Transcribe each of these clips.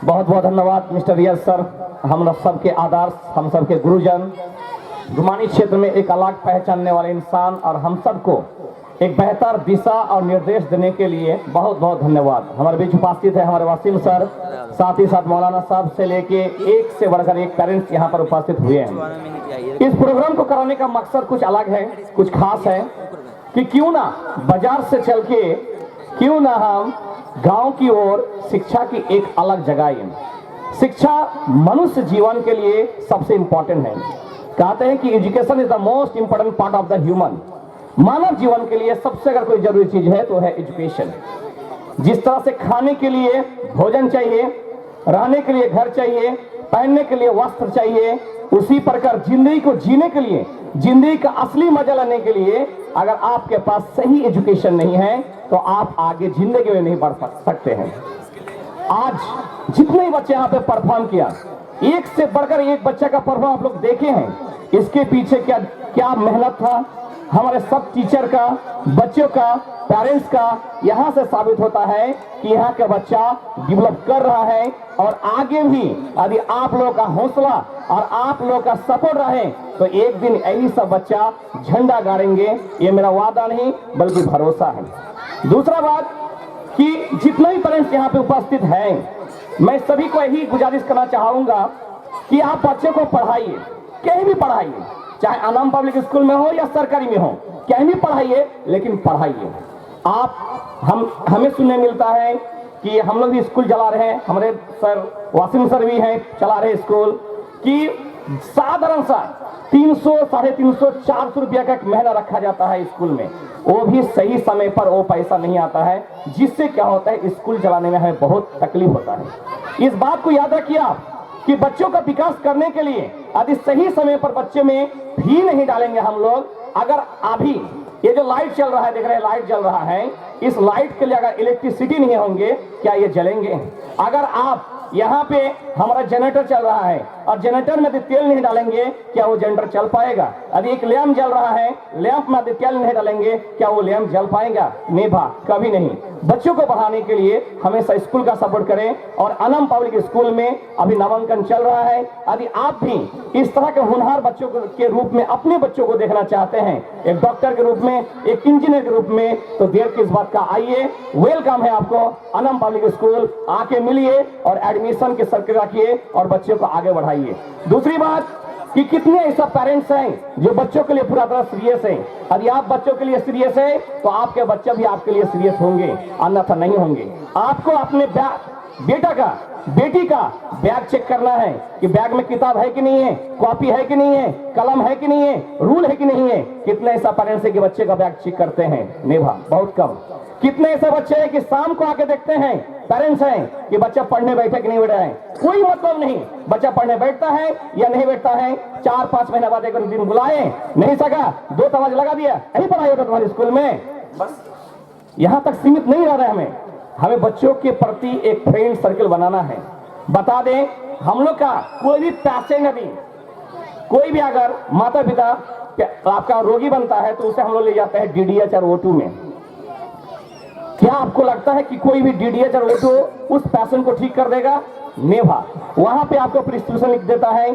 बहुत बहुत धन्यवाद मिस्टर रियाज सर। हम सबके आदर्श, हम सबके गुरुजन, जुमानी क्षेत्र में एक अलग पहचानने वाले इंसान और हम सबको एक बेहतर दिशा और निर्देश देने के लिए बहुत बहुत धन्यवाद। हमारे बीच उपस्थित है हमारे वसीम सर, साथ ही साथ मौलाना साहब से लेके एक से बढ़कर एक पेरेंट्स यहाँ पर उपस्थित हुए हैं। इस प्रोग्राम को कराने का मकसद कुछ अलग है, कुछ खास है कि क्यों ना बाजार से चल के क्यों ना हम गांव की ओर शिक्षा की एक अलग जगह। शिक्षा मनुष्य जीवन के लिए सबसे इंपॉर्टेंट है। कहते हैं कि education is the most important part of the human. मानव जीवन के लिए सबसे अगर कोई जरूरी चीज है तो है एजुकेशन। जिस तरह से खाने के लिए भोजन चाहिए, रहने के लिए घर चाहिए, पहनने के लिए वस्त्र चाहिए, उसी प्रकार जिंदगी को जीने के लिए, जिंदगी का असली मजा लेने के लिए अगर आपके पास सही एजुकेशन नहीं है तो आप आगे जिंदगी में नहीं बढ़ सकते हैं। आज जितने बच्चे यहाँ पे परफॉर्म किया, एक से बढ़कर एक बच्चा का परफॉर्म आप लोग देखे हैं। इसके पीछे क्या क्या मेहनत था हमारे सब टीचर का, बच्चों का, पेरेंट्स का। यहाँ से साबित होता है कि यहाँ का बच्चा डेवलप कर रहा है और आगे भी यदि आप लोगों का हौसला और आप लोगों का सपोर्ट रहे तो एक दिन यही सब बच्चा झंडा गाड़ेंगे। ये मेरा वादा नहीं बल्कि भरोसा है। दूसरा बात कि जितने भी पेरेंट्स यहाँ पे उपस्थित हैं, मैं सभी को यही गुजारिश करना चाहूंगा कि आप बच्चे को पढ़ाइए, कहीं भी पढ़ाइए, चाहे अनाम पब्लिक स्कूल में हो या सरकारी में हो, कहीं भी पढ़ाइए, लेकिन पढ़ाइए। हमें सुनने मिलता है कि हम लोग भी स्कूल चला रहे हैं, हमारे सर वासिम सर भी हैं चला रहे स्कूल, कि साधारण सा 300, 350, 400 रुपया का एक महीना रखा जाता है स्कूल में। वो भी सही समय पर वो पैसा नहीं आता है, जिससे क्या होता है स्कूल चलाने में हमें बहुत तकलीफ होता है। इस बात को याद रखिए आप कि बच्चों का विकास करने के लिए यदि सही समय पर बच्चे में भी नहीं डालेंगे हम लोग, अगर अभी ये जो लाइट चल रहा है, देख रहे हैं लाइट जल रहा है, इस लाइट के लिए अगर इलेक्ट्रिसिटी नहीं होंगे क्या ये जलेंगे? अगर आप यहाँ पे हमारा जनरेटर चल रहा है और जनरेटर में यदि तेल नहीं डालेंगे क्या वो जनरेटर चल पाएगा? यदि एक लैंप जल रहा है, लैंप में यदि तेल नहीं डालेंगे क्या वो लैंप जल पाएगा? नहीं भा, कभी नहीं। बच्चों को पढ़ाने के लिए हमेशा स्कूल का सपोर्ट करें और अनम पब्लिक स्कूल में अभी नामांकन चल रहा है। यदि आप भी इस तरह के होनहार बच्चों के रूप में अपने बच्चों को देखना चाहते हैं, एक डॉक्टर के रूप में, एक इंजीनियर के रूप में, तो देर किस बात का, आइए, वेलकम है आपको अनम पब्लिक स्कूल। आके मिलिए और एडमिशन के सर्कल रखिए और बच्चों को आगे बढ़ाइए। दूसरी बात कि कितने ऐसा पेरेंट्स हैं जो बच्चों के लिए पूरा तरह सीरियस हैं। यदि आप बच्चों के लिए सीरियस है तो आपके बच्चे भी आपके लिए सीरियस होंगे, अन्यथा नहीं होंगे। आपको अपने बेटा का, बेटी का बैग चेक करना है कि बैग में किताब है कि नहीं है, कॉपी है कि नहीं है, कलम है कि नहीं है, रूल है कि नहीं है। कितने ऐसा पेरेंट्स है कि बच्चे का बैग चेक करते हैं? नहीं भा, बहुत कम। कितने ऐसे बच्चे हैं कि शाम को आके देखते हैं, पेरेंट्स हैं कि बच्चा पढ़ने बैठे कि नहीं बैठा है? कोई मतलब नहीं, बच्चा पढ़ने बैठता है या नहीं बैठता है। 4-5 महीने बाद एक दिन बुलाए, नहीं सका, 2 तमाच लगा दिया, यही पढ़ाई होता तुम्हारे स्कूल में। बस यहां तक सीमित नहीं रह रहे हमें बच्चों के प्रति एक फ्रेंड सर्कल बनाना है। बता दें, हम लोग का कोई भी पैसे नहीं, कोई भी अगर माता पिता आपका रोगी बनता है तो उसे हम लोग ले जाते हैं DDH और O2 में। क्या आपको लगता है कि कोई भी DDH और O2 उस पैशन को ठीक कर देगा? नहीं भा, वहां पे आपको प्रिस्क्रिप्शन लिख देता है,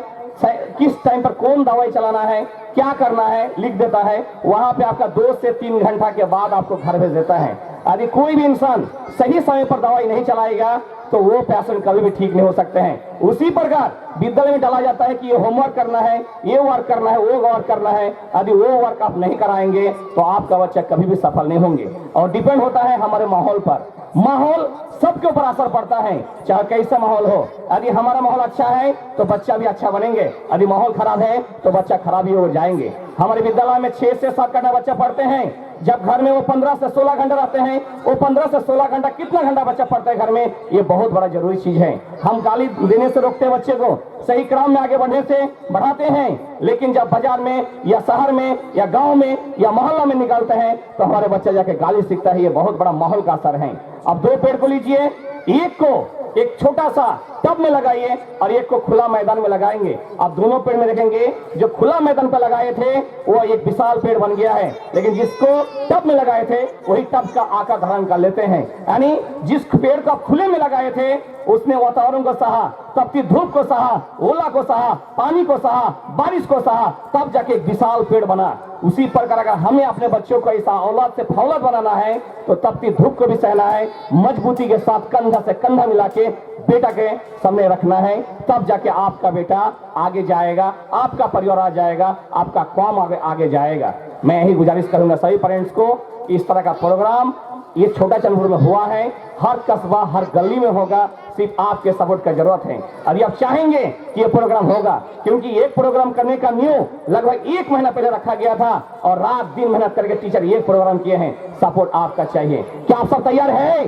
किस टाइम पर कौन दवाई चलाना है, क्या करना है, लिख देता है। वहां पे आपका 2 से 3 घंटा के बाद आपको घर भेज देता है। यदि कोई भी इंसान सही समय पर दवाई नहीं चलाएगा तो वो पैशन कभी भी ठीक नहीं हो सकते हैं। उसी प्रकार विद्यालय में डाला जाता है कि ये होमवर्क करना है, ये वर्क करना है, वो वर्क करना है। यदि वो वर्क आप नहीं कराएंगे तो आपका बच्चा कभी भी सफल नहीं होंगे। और डिपेंड होता है हमारे माहौल पर। माहौल सबके ऊपर असर पड़ता है, चाहे कैसा माहौल हो। यदि हमारा माहौल अच्छा है तो बच्चा भी अच्छा बनेंगे, यदि माहौल खराब है तो बच्चा खराब ही हो जाएंगे। हमारे विद्यालय में 6 से 7 घंटा बच्चा पढ़ते हैं, जब घर में वो 15 से 16 घंटा रहते हैं। वो 15 से 16 घंटा कितना घंटा बच्चा पढ़ता है घर में, ये बहुत बड़ा जरूरी चीज है। हम गाली देने से रोकते हैं बच्चे को, सही क्रम में आगे बढ़ने से बढ़ाते हैं, लेकिन जब बाजार में या शहर में या गांव में या मोहल्ला में निकलते हैं तो हमारे बच्चा जाके गाली सीखता है। ये बहुत बड़ा माहौल का असर है। अब 2 पेड़ को लीजिए, एक को एक छोटा सा टब में लगाइए और एक को खुला मैदान में लगाएंगे। आप दोनों पेड़ में देखेंगे जो खुला मैदान पर लगाए थे वो एक विशाल पेड़ बन गया है, लेकिन जिसको टब में लगाए थे वही टब का आकार धारण कर लेते हैं। यानी जिस पेड़ को आप खुले में लगाए थे उसने वातावरण को सहा, तपती धूप को सहा, ओला को सहा, पानी को सहा, बारिश को सहा, तब जाके एक विशाल पेड़ बना। उसी प्रकार अगर हमें अपने बच्चों को ऐसा औलाद से फौलाद बनाना है तो तपती धूप को भी सहना है, मजबूती के साथ कंधा से कंधा मिला के बेटा के सामने रखना है, तब जाके आपका बेटा आगे जाएगा, आपका परिवार आ जाएगा, आपका कौम आगे जाएगा। मैं यही गुजारिश करूंगा सभी पेरेंट्स को, इस तरह का प्रोग्राम ये छोटा चंद्रपुर में हुआ है, हर कस्बा हर गली में होगा, सिर्फ आपके सपोर्ट का जरूरत है। अभी आप चाहेंगे कि ये प्रोग्राम होगा, क्योंकि एक प्रोग्राम करने का न्यू लगभग 1 महीना पहले रखा गया था और रात दिन मेहनत करके टीचर ये प्रोग्राम किए हैं। सपोर्ट आपका चाहिए। क्या आप सब तैयार है?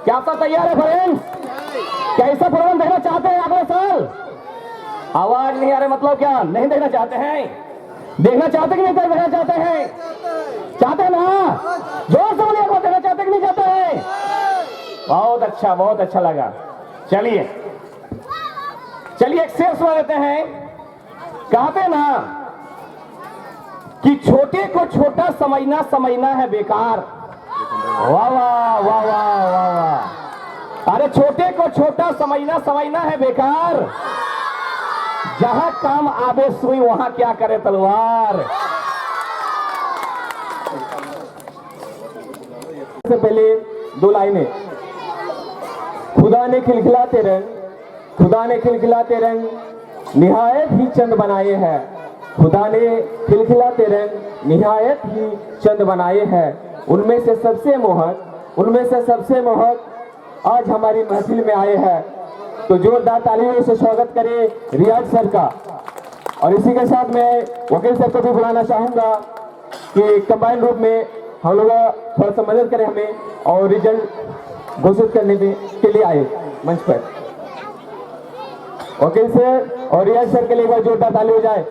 क्या आप सब तैयार है फ्रेंड्स? कैसा प्रोग्राम देखना चाहते हैं अगले साल? आवाज नहीं आ रही, मतलब क्या नहीं देखना चाहते हैं? देखना चाहते कि नहीं देखना चाहते हैं? चाहते हैं ना? जोर से बोलिए, वो देखना चाहते कि नहीं चाहते हैं? बहुत अच्छा लगा। चलिए एक शेर सुना देते हैं। कहते ना कि छोटे को छोटा समझना है बेकार। वाह वाह वाह वाह वाह वाह। अरे छोटे को छोटा समझना है बेकार, जहां काम आवे सुई वहां क्या करे तलवार। से पहले 2 लाइनें। खुदा ने खिलखिलाते रंग निहायत ही चंद बनाए हैं। खुदा ने खिलखिलाते रंग निहायत ही चंद बनाए हैं। उनमें से सबसे मोहक आज हमारी महफिल में आए हैं। तो जोरदार तालियों से स्वागत करें रियाज सर का। और इसी के साथ मैं वकील सर को भी बुलाना चाहूंगा कि कंबाइन रूप में हम लोग थोड़ा सा मदद करें हमें, और रिजल्ट घोषित करने के लिए आए मंच पर। वकील सर और रियाज सर के लिए एक बार जोरदार ताली हो जाए।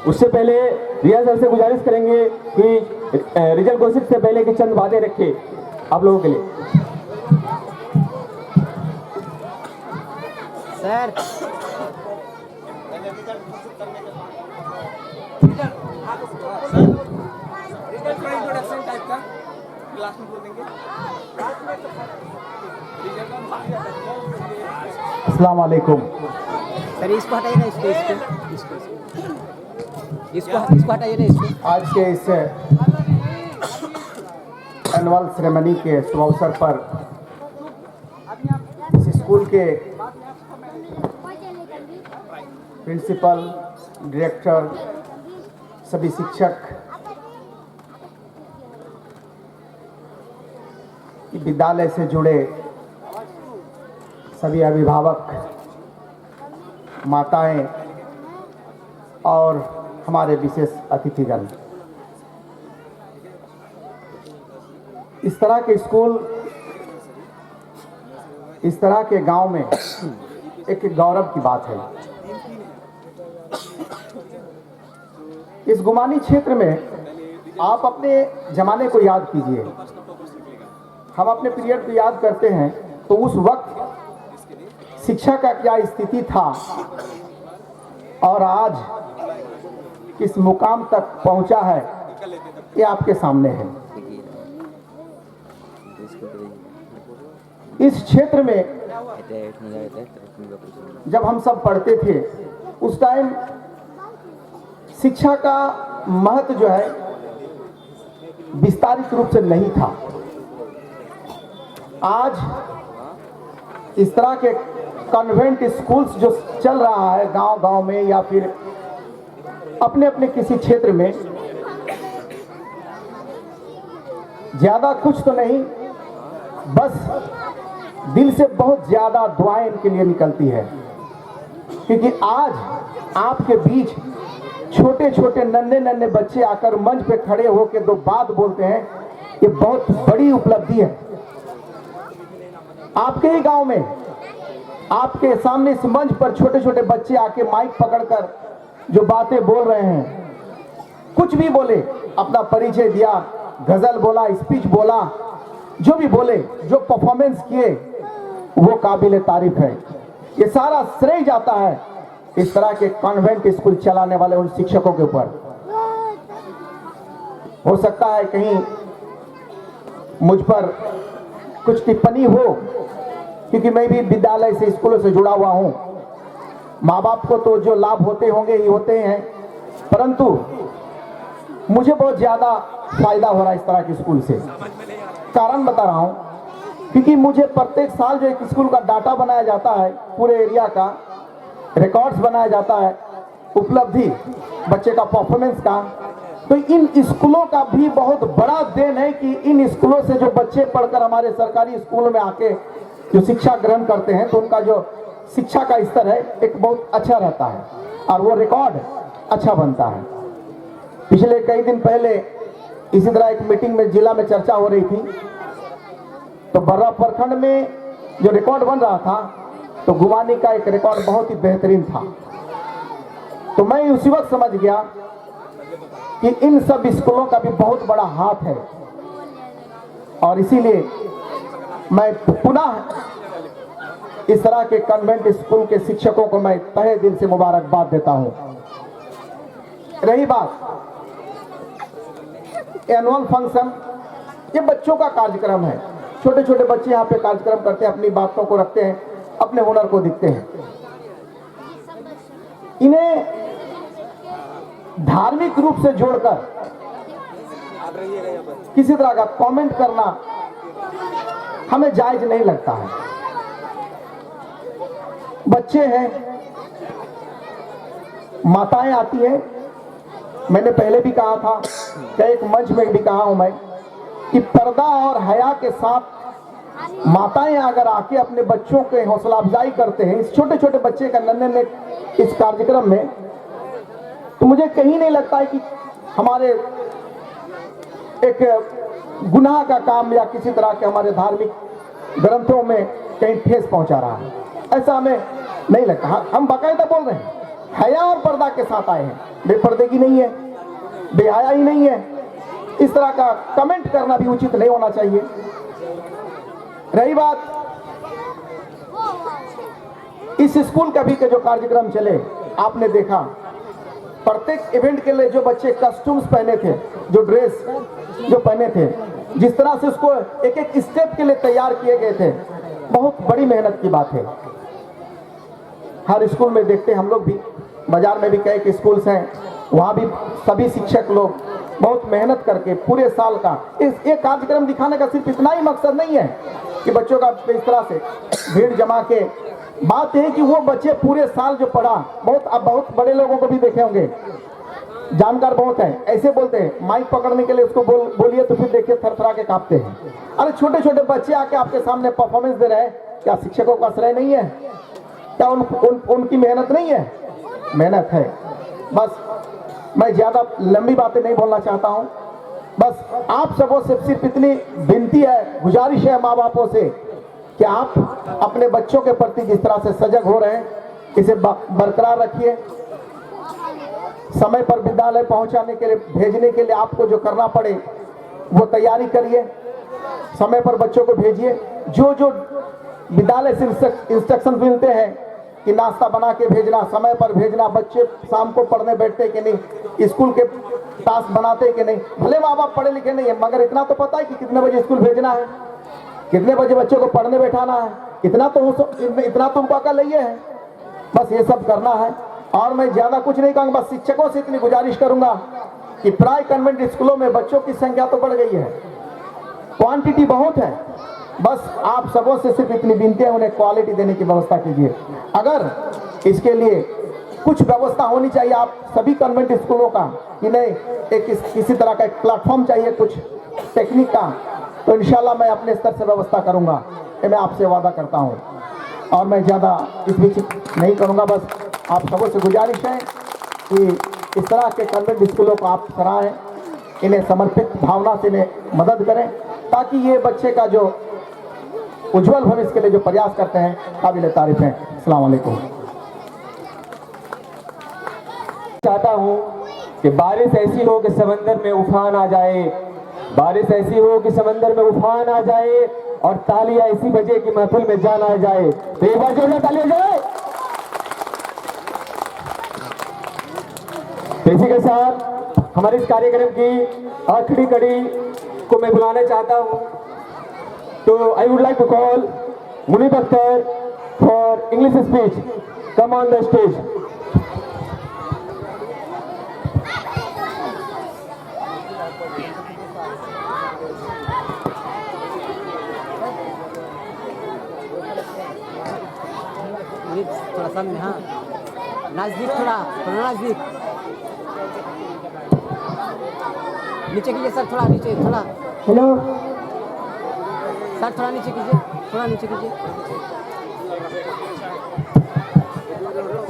उससे पहले रियाज सर से गुजारिश करेंगे कि रिजल्ट घोषित से पहले की चंद बातें रखे आप लोगों के लिए। सर इंट्रोडक्शन टाइप का क्लास में बोल देंगे। अस्सलाम वालेकुम। सर इसको हटाइए ना, इसको हटाइए ना, इसको। आज के इस एनुअल सेरेमनी के शुभ अवसर पर इस स्कूल के प्रिंसिपल, डायरेक्टर, सभी शिक्षक, विद्यालय से जुड़े सभी अभिभावक, माताएं और हमारे विशेष अतिथिगण, इस तरह के स्कूल, इस तरह के गांव में एक गौरव की बात है। इस गुमानी क्षेत्र में आप अपने जमाने को याद कीजिए, हम अपने पीरियड को याद करते हैं तो उस वक्त शिक्षा का क्या स्थिति था और आज किस मुकाम तक पहुंचा है, ये आपके सामने है। इस क्षेत्र में जब हम सब पढ़ते थे उस टाइम शिक्षा का महत्व जो है विस्तारित रूप से नहीं था। आज इस तरह के कॉन्वेंट स्कूल्स जो चल रहा है गांव गांव में या फिर अपने अपने किसी क्षेत्र में, ज्यादा कुछ तो नहीं, बस दिल से बहुत ज्यादा दुआएं इनके लिए निकलती है, क्योंकि आज आपके बीच छोटे छोटे नन्हे नन्हे बच्चे आकर मंच पे खड़े होकर 2 बात बोलते हैं, ये बहुत बड़ी उपलब्धि है। आपके ही गांव में आपके सामने इस मंच पर छोटे छोटे बच्चे आके माइक पकड़कर जो बातें बोल रहे हैं, कुछ भी बोले, अपना परिचय दिया गजल बोला, स्पीच बोला, जो भी बोले, जो परफॉर्मेंस किए, वो काबिल तारीफ है। ये सारा श्रेय जाता है इस तरह के कॉन्वेंट स्कूल चलाने वाले उन शिक्षकों के ऊपर। हो सकता है कहीं मुझ पर कुछ टिप्पणी हो, क्योंकि मैं भी विद्यालय से, स्कूलों से जुड़ा हुआ हूं। माँ बाप को तो जो लाभ होते होंगे ही होते हैं, परंतु मुझे बहुत ज्यादा फायदा हो रहा है इस तरह के स्कूल से। कारण बता रहा हूं, क्योंकि मुझे प्रत्येक साल जो एक स्कूल का डाटा बनाया जाता है, पूरे एरिया का रिकॉर्ड्स बनाया जाता है, उपलब्धि बच्चे का परफॉर्मेंस का, तो इन स्कूलों का भी बहुत बड़ा देन है कि इन स्कूलों से जो बच्चे पढ़कर हमारे सरकारी स्कूलों में आके जो शिक्षा ग्रहण करते हैं, तो उनका जो शिक्षा का स्तर है एक बहुत अच्छा रहता है और वो रिकॉर्ड अच्छा बनता है। पिछले कई दिन पहले इसी तरह एक मीटिंग में जिला में चर्चा हो रही थी, तो बर्रा प्रखंड में जो रिकॉर्ड बन रहा था, तो गुमानी का एक रिकॉर्ड बहुत ही बेहतरीन था। तो मैं उसी वक्त समझ गया कि इन सब स्कूलों का भी बहुत बड़ा हाथ है, और इसीलिए मैं पुनः इस तरह के कन्वेंट स्कूल के शिक्षकों को मैं तहे दिल से मुबारकबाद देता हूं। रही बात एनुअल फंक्शन, ये बच्चों का कार्यक्रम है। छोटे छोटे बच्चे यहाँ पे कार्यक्रम करते हैं, अपनी बातों को रखते हैं, अपने हुनर को दिखते हैं। इन्हें धार्मिक रूप से जोड़कर किसी तरह का कमेंट करना हमें जायज नहीं लगता है। बच्चे हैं, माताएं आती हैं। मैंने पहले भी कहा था, क्या एक मंच में भी कहा हूं मैं, कि पर्दा और हया के साथ माताएं अगर आके अपने बच्चों के हौसला अफजाई करते हैं, इस छोटे छोटे बच्चे का नन्हे इस कार्यक्रम में, तो मुझे कहीं नहीं लगता है कि हमारे एक गुनाह का काम या किसी तरह के हमारे धार्मिक ग्रंथों में कहीं ठेस पहुंचा रहा है। ऐसा हमें नहीं लगता। हम बाकायदा बोल रहे हैं, हया और पर्दा के साथ आए हैं, बेपर्दे की नहीं है, बेहया ही नहीं है। इस तरह का कमेंट करना भी उचित नहीं होना चाहिए। रही बात इस स्कूल का भी जो कार्यक्रम चले, आपने देखा प्रत्येक इवेंट के लिए जो बच्चे कस्ट्यूम्स पहने थे, जो ड्रेस जो पहने थे, जिस तरह से उसको एक एक स्टेप के लिए तैयार किए गए थे, बहुत बड़ी मेहनत की बात है। हर स्कूल में देखते हैं हम लोग भी, बाजार में भी कई स्कूल्स हैं, वहाँ भी सभी शिक्षक लोग बहुत मेहनत करके पूरे साल का एक कार्यक्रम दिखाने का सिर्फ इतना ही मकसद नहीं है कि बच्चों का इस तरह से भीड़ जमा के, बात है कि वो बच्चे पूरे साल जो पढ़ा, बहुत बड़े लोगों को भी देखे होंगे, जानकार बहुत है, ऐसे बोलते हैं माइक पकड़ने के लिए उसको बोलिए तो फिर देखिए थरथरा के कांपते हैं। अरे छोटे छोटे बच्चे आके आपके सामने परफॉर्मेंस दे रहे हैं, क्या शिक्षकों का श्रेय नहीं है? क्या उनकी मेहनत नहीं है? मेहनत है। बस मैं ज्यादा लंबी बातें नहीं बोलना चाहता हूं। बस आप सबों से सिर्फ इतनी विनती है, गुजारिश है माँ बापों से कि आप अपने बच्चों के प्रति जिस तरह से सजग हो रहे हैं, इसे बरकरार रखिए। समय पर विद्यालय पहुंचाने के लिए, भेजने के लिए आपको जो करना पड़े वो तैयारी करिए। समय पर बच्चों को भेजिए। जो जो विद्यालय से इंस्ट्रक्शन मिलते हैं कि नाश्ता बना के भेजना, समय पर भेजना, बच्चे शाम को पढ़ने बैठते कि नहीं, स्कूल के टास्क बनाते कि नहीं। भले माँ बाप पढ़े लिखे नहीं है, मगर इतना तो पता है कि कितने बजे स्कूल भेजना है, कितने बजे बच्चों को पढ़ने बैठाना है, इतना तो उनको अकल नहीं है। बस ये सब करना है। और मैं ज्यादा कुछ नहीं कहूँगा, बस शिक्षकों से इतनी गुजारिश करूंगा कि प्राय कन्वेंट स्कूलों में बच्चों की संख्या तो बढ़ गई है, क्वांटिटी बहुत है। बस आप सबों से सिर्फ इतनी विनती है, उन्हें क्वालिटी देने की व्यवस्था कीजिए। अगर इसके लिए कुछ व्यवस्था होनी चाहिए आप सभी कन्वेंट स्कूलों का, कि नहीं एक किसी तरह का एक प्लेटफॉर्म चाहिए कुछ टेक्निक का, तो इंशाल्लाह मैं अपने स्तर से व्यवस्था करूंगा, ये मैं आपसे वादा करता हूं। और मैं ज़्यादा इस बीच नहीं करूंगा। बस आप सबों से गुजारिश है कि इस तरह के कन्वेंट स्कूलों को आप सराहें, इन्हें समर्पित भावना से इन्हें मदद करें, ताकि ये बच्चे का जो उज्जवल भविष्य के लिए जो प्रयास करते हैं, काबिल तारीफ है। अस्सलाम वालेकुम। चाहता हूँ कि बारिश ऐसी हो कि समंदर में उफान आ जाए, बारिश ऐसी हो कि समंदर में उफान आ जाए और तालियां ऐसी बजे कि महफिल में जान आ जाए। तो एक बार जोरदार तालियां जाए। तो इसी के साथ हमारे इस कार्यक्रम की आखिरी कड़ी को मैं बुलाना चाहता हूं। तो I would like to call Munib Akhtar for English speech. Come on the stage. थोड़ा सामने, हाँ नजदीक, थोड़ा थोड़ा नजदीक, नीचे कीजिए सर, थोड़ा नीचे, थोड़ा। हेलो सर, थोड़ा नीचे कीजिए, थोड़ा नीचे कीजिए।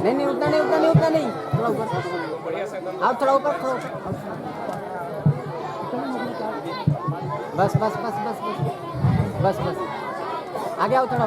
नहीं नहीं, उतना नहीं, उतना नहीं, उतना नहीं, थोड़ा ऊपर, आप थोड़ा ऊपर, थोड़ा बस बस बस बस बस बस बस, आगे आओ थोड़ा।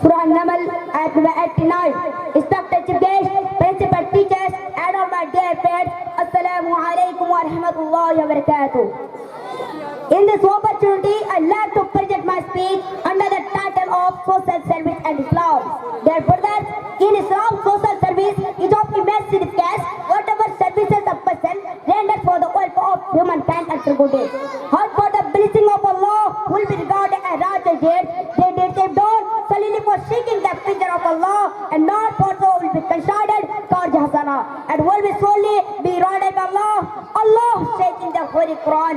Surah An-Naml ayat number 89. Respected chief guests, principal teachers and all my dear friends, Assalamu alaikum wa rahmatullahi wa barakatuh. In this opportunity, I'd like to present my speech under the title of Social Service and Islam. Therefore, that in Islam, social service is of immense significance. Whatever services a person renders for the welfare of humankind and good deeds. Hard for the blessing of Allah will be regarded as righteous deeds. They did them done solely for seeking the pleasure of Allah and not for so will be considered Tarj Hasana and will be solely be regarded by Allah. Allah says in the Holy Quran,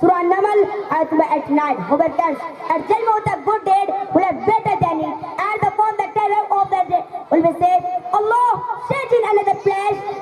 Surah An-Naml ayat number 89. Whoever does a judgment with a good deed will have better than it, and upon the terror of the day will be saved. Allah says in another place,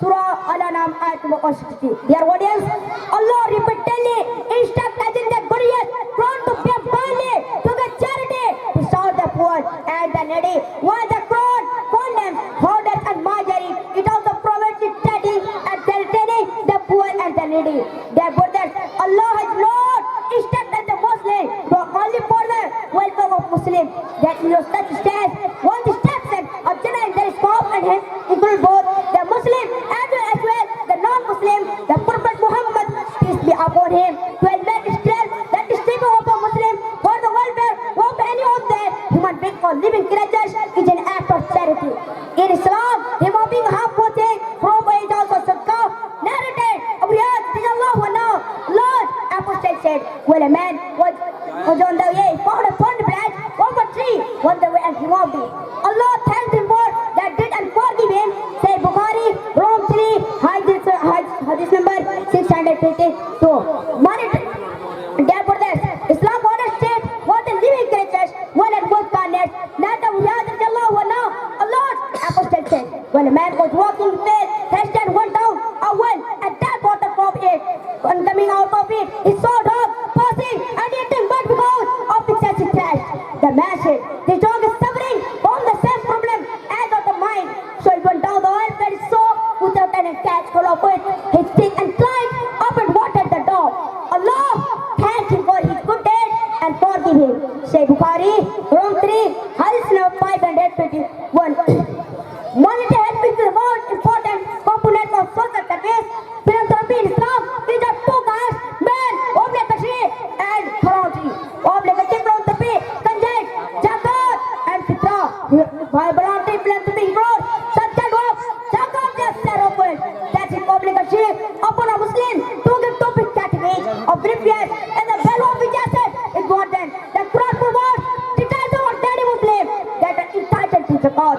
Surah Al-An'am ayat number 60. Dear audience, Allah repeatedly instructs in the glorious Quran to pay abundantly to the charity, to serve the poor and the needy. While the Quran condemns hoarders and misery, it also promotes charity and charity the poor and the needy. Therefore, that Allah has not instructed the Muslim to only for the welfare of Muslims. That in such steps, one instruction of Jannah in their scope and hence include both the Muslim as well the non-Muslim. The Prophet Muhammad, peace be upon him, to admit stress that the struggle of a Muslim for the welfare of any of their human beings or living creatures is an act of charity. In Islam, removing harmful things from it also sadaqah. Narrated Abu Riyad radiallahu anhu, Lord Apostle said, when a man was on the way, found a thorn branch from a tree on the way and removed it. Allah thanked him for that did and forgive him. Say Bukhari, Rome 3, hadith number 652. Therefore, this Islam orders state what the living creatures one and both kindness. Not the Riyad radiallahu anhu, Allah Apostle said, when a man was walking with faith, thirsty and went down a well and that water from it. On coming out of it, he saw a dog passing and eating but because of excessive thirst. The man said, this dog is suffering from the same problem as of the mind. So he went down the well very soap without any catch full of it. He stick and climbed up and watered the dog. Allah thanked him for his good deed and forgive him. Say Bukhari, Rome 3, hadith number 521. Monetary help is the most important component of social service. Philanthropy in Islam is of two kinds, man, obligatory and voluntary. Obligatory philanthropy contains zakat and fitra. While voluntary philanthropy includes sadaqah work, zakat just share of wealth. That is obligatory upon a Muslim to give topic categories of rupees and the value of which asset is more than the Quran provides details of any Muslim that are entitled to zakat.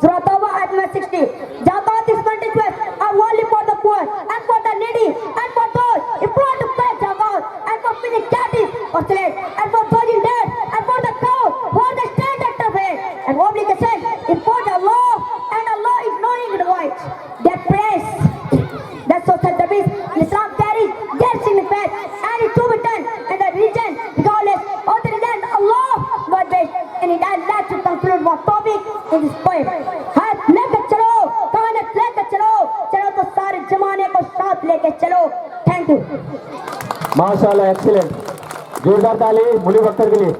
Surah Tawbah ayat number 60. Zakat is meant to are only for the poor and for the needy and for those employed to pay zakat and for feeding cattle or slaves and for those in debt and for the cow for the standard of it and obligation imposed Allah and Allah is knowing the right. That praise that social service in Islam carries their significance and it to be done in the region regardless of the religion Allah God best and it I'd like to conclude my topic in this poem. हाथ लेकर चलो कानत लेकर चलो चलो तो सारे जमाने को साथ लेकर चलो. Thank you. माशाल्लाह, एक्सीलेंट. जोरदार ताली मुनीब अख्तर के लिए.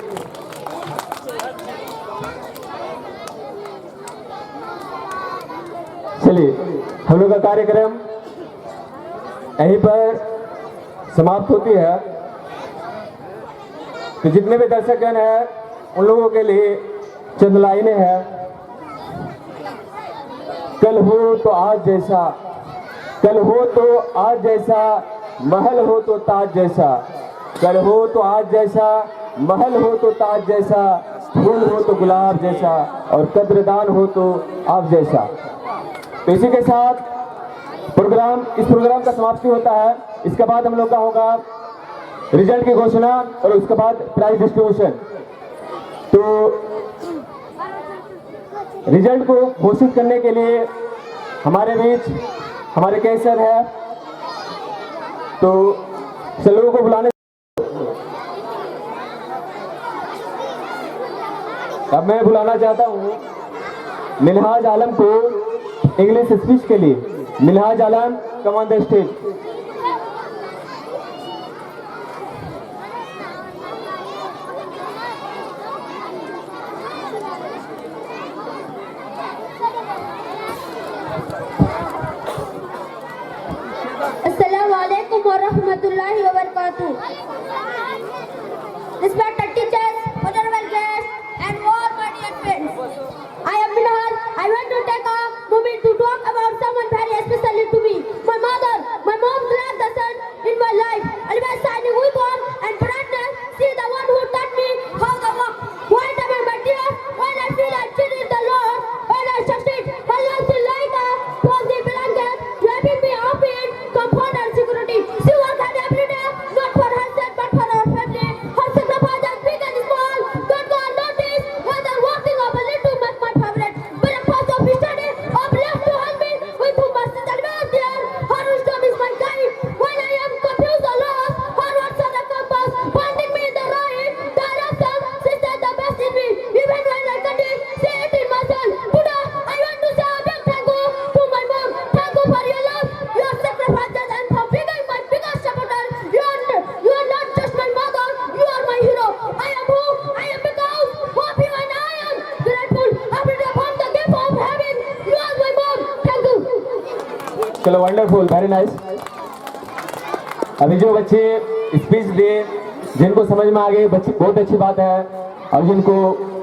चलिए, हम लोग का कार्यक्रम यहीं पर समाप्त होती है. तो जितने भी दर्शकगण हैं उन लोगों के लिए चंद लाइनें हैं. कल हो तो आज जैसा, कल हो तो आज जैसा, महल हो तो ताज जैसा. कल हो तो आज जैसा, महल हो तो ताज जैसा, फूल हो तो गुलाब जैसा और कद्रदान हो तो आप जैसा. तो इसी के साथ इस प्रोग्राम का समाप्ति होता है. इसके बाद हम लोग का होगा रिजल्ट की घोषणा और उसके बाद प्राइज डिस्ट्रीब्यूशन. तो रिजल्ट को घोषित करने के लिए हमारे बीच हमारे कैसर है, तो सब लोगों को बुलाने. अब मैं बुलाना चाहता हूँ मिनहाज आलम को इंग्लिश स्पीच के लिए. Minhaj Alam, come on the stage. Assalamualaikum warahmatullahi wabarakatuh. Respected teachers, honorable guests, and all my dear friends. I am Minhaj. I want to take a moment to talk about someone very especially to me. My mother. My mom's last the son in my life. Always shining with warmth and brightness. She is the one who taught me how to walk. When I am my tears, when I feel like cheating the Lord, when I succeed, I love you like a cozy blanket, wrapping me up in comfort and security. She works hard every day, not for herself but for our family. Her sacrifices big and small, don't go unnoticed. Whether walking or a little much my favorite. But a path of study, of left to help me with whom must is always there. Her wisdom is my guide. When I am confused or lost, her words are the compass, pointing me in the right direction. She said the best in me, even when I can't see it in myself. Buddha, I want to say a big thank you to my mom. Thank you for your love, your sacrifices, and for being my biggest supporter. You are not just my mother, you are my hero. I am who I am because of you, and I am grateful every day for the gift of having you as my mom. Thank you. चलो, wonderful, very nice. अभी जो बच्चे speech दे, जिनको समझ में आ गए बच्चे, बहुत अच्छी बात है. और जिनको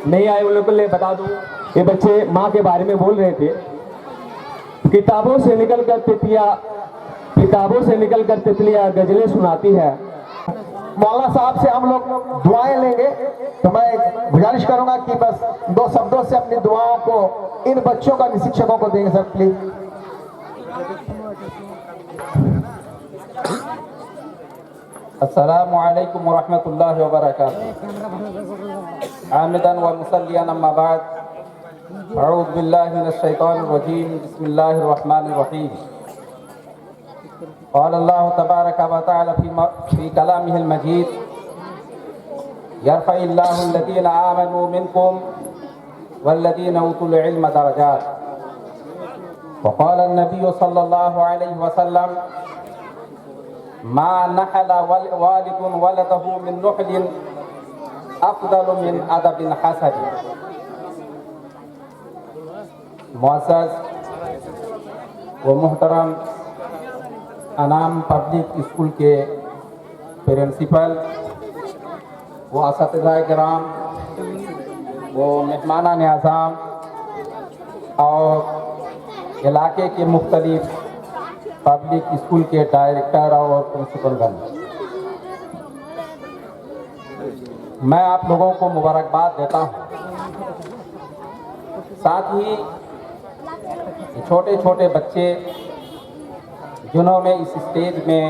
नहीं आए उन लोगों को लिए बता दूं, ये बच्चे माँ के बारे में बोल रहे थे. किताबों से निकल कर तितलियां गजलें सुनाती है. मौलाना साहब से हम लोग दुआएं लेंगे, तो मैं गुजारिश करूंगा कि बस दो शब्दों से अपनी दुआओं को इन बच्चों का शिक्षकों को देंगे सर, प्लीज. अस्सलामु अलैकुम वरहमतुल्लाहि वबरकातुहू. आमिदन व मुसल्लियन अम्मा बाद. अऊज़ु बिल्लाहि मिनश शैतानिर रजीम. बिस्मिल्लाहिर रहमानिर रहीम. क़ाल अल्लाहु तबारक व तआला फ़ी कलामिहिल मजीद. यरफ़इल्लाहु अल्लज़ीना आमनू मिनकुम वल्लज़ीना ऊतुल इल्म दरजात. वक़ाल अन्नबिय्यु सल्लल्लाहु अलैहि वसल्लम मा नहला वालिदुन वलदहु मिन नुहलिन अफ़ज़लु मिन अदबिन हसन. मुअज़्ज़ज़ व मुहतरम अनाम पब्लिक स्कूल के प्रिंसिपल, वो असातिज़ाए किराम, वो मेहमानान आज़ाम और इलाके के मुख्तलिफ पब्लिक स्कूल के डायरेक्टर और प्रिंसिपलगण, मैं आप लोगों को मुबारकबाद देता हूँ. साथ ही ये छोटे छोटे बच्चे जिन्होंने इस स्टेज में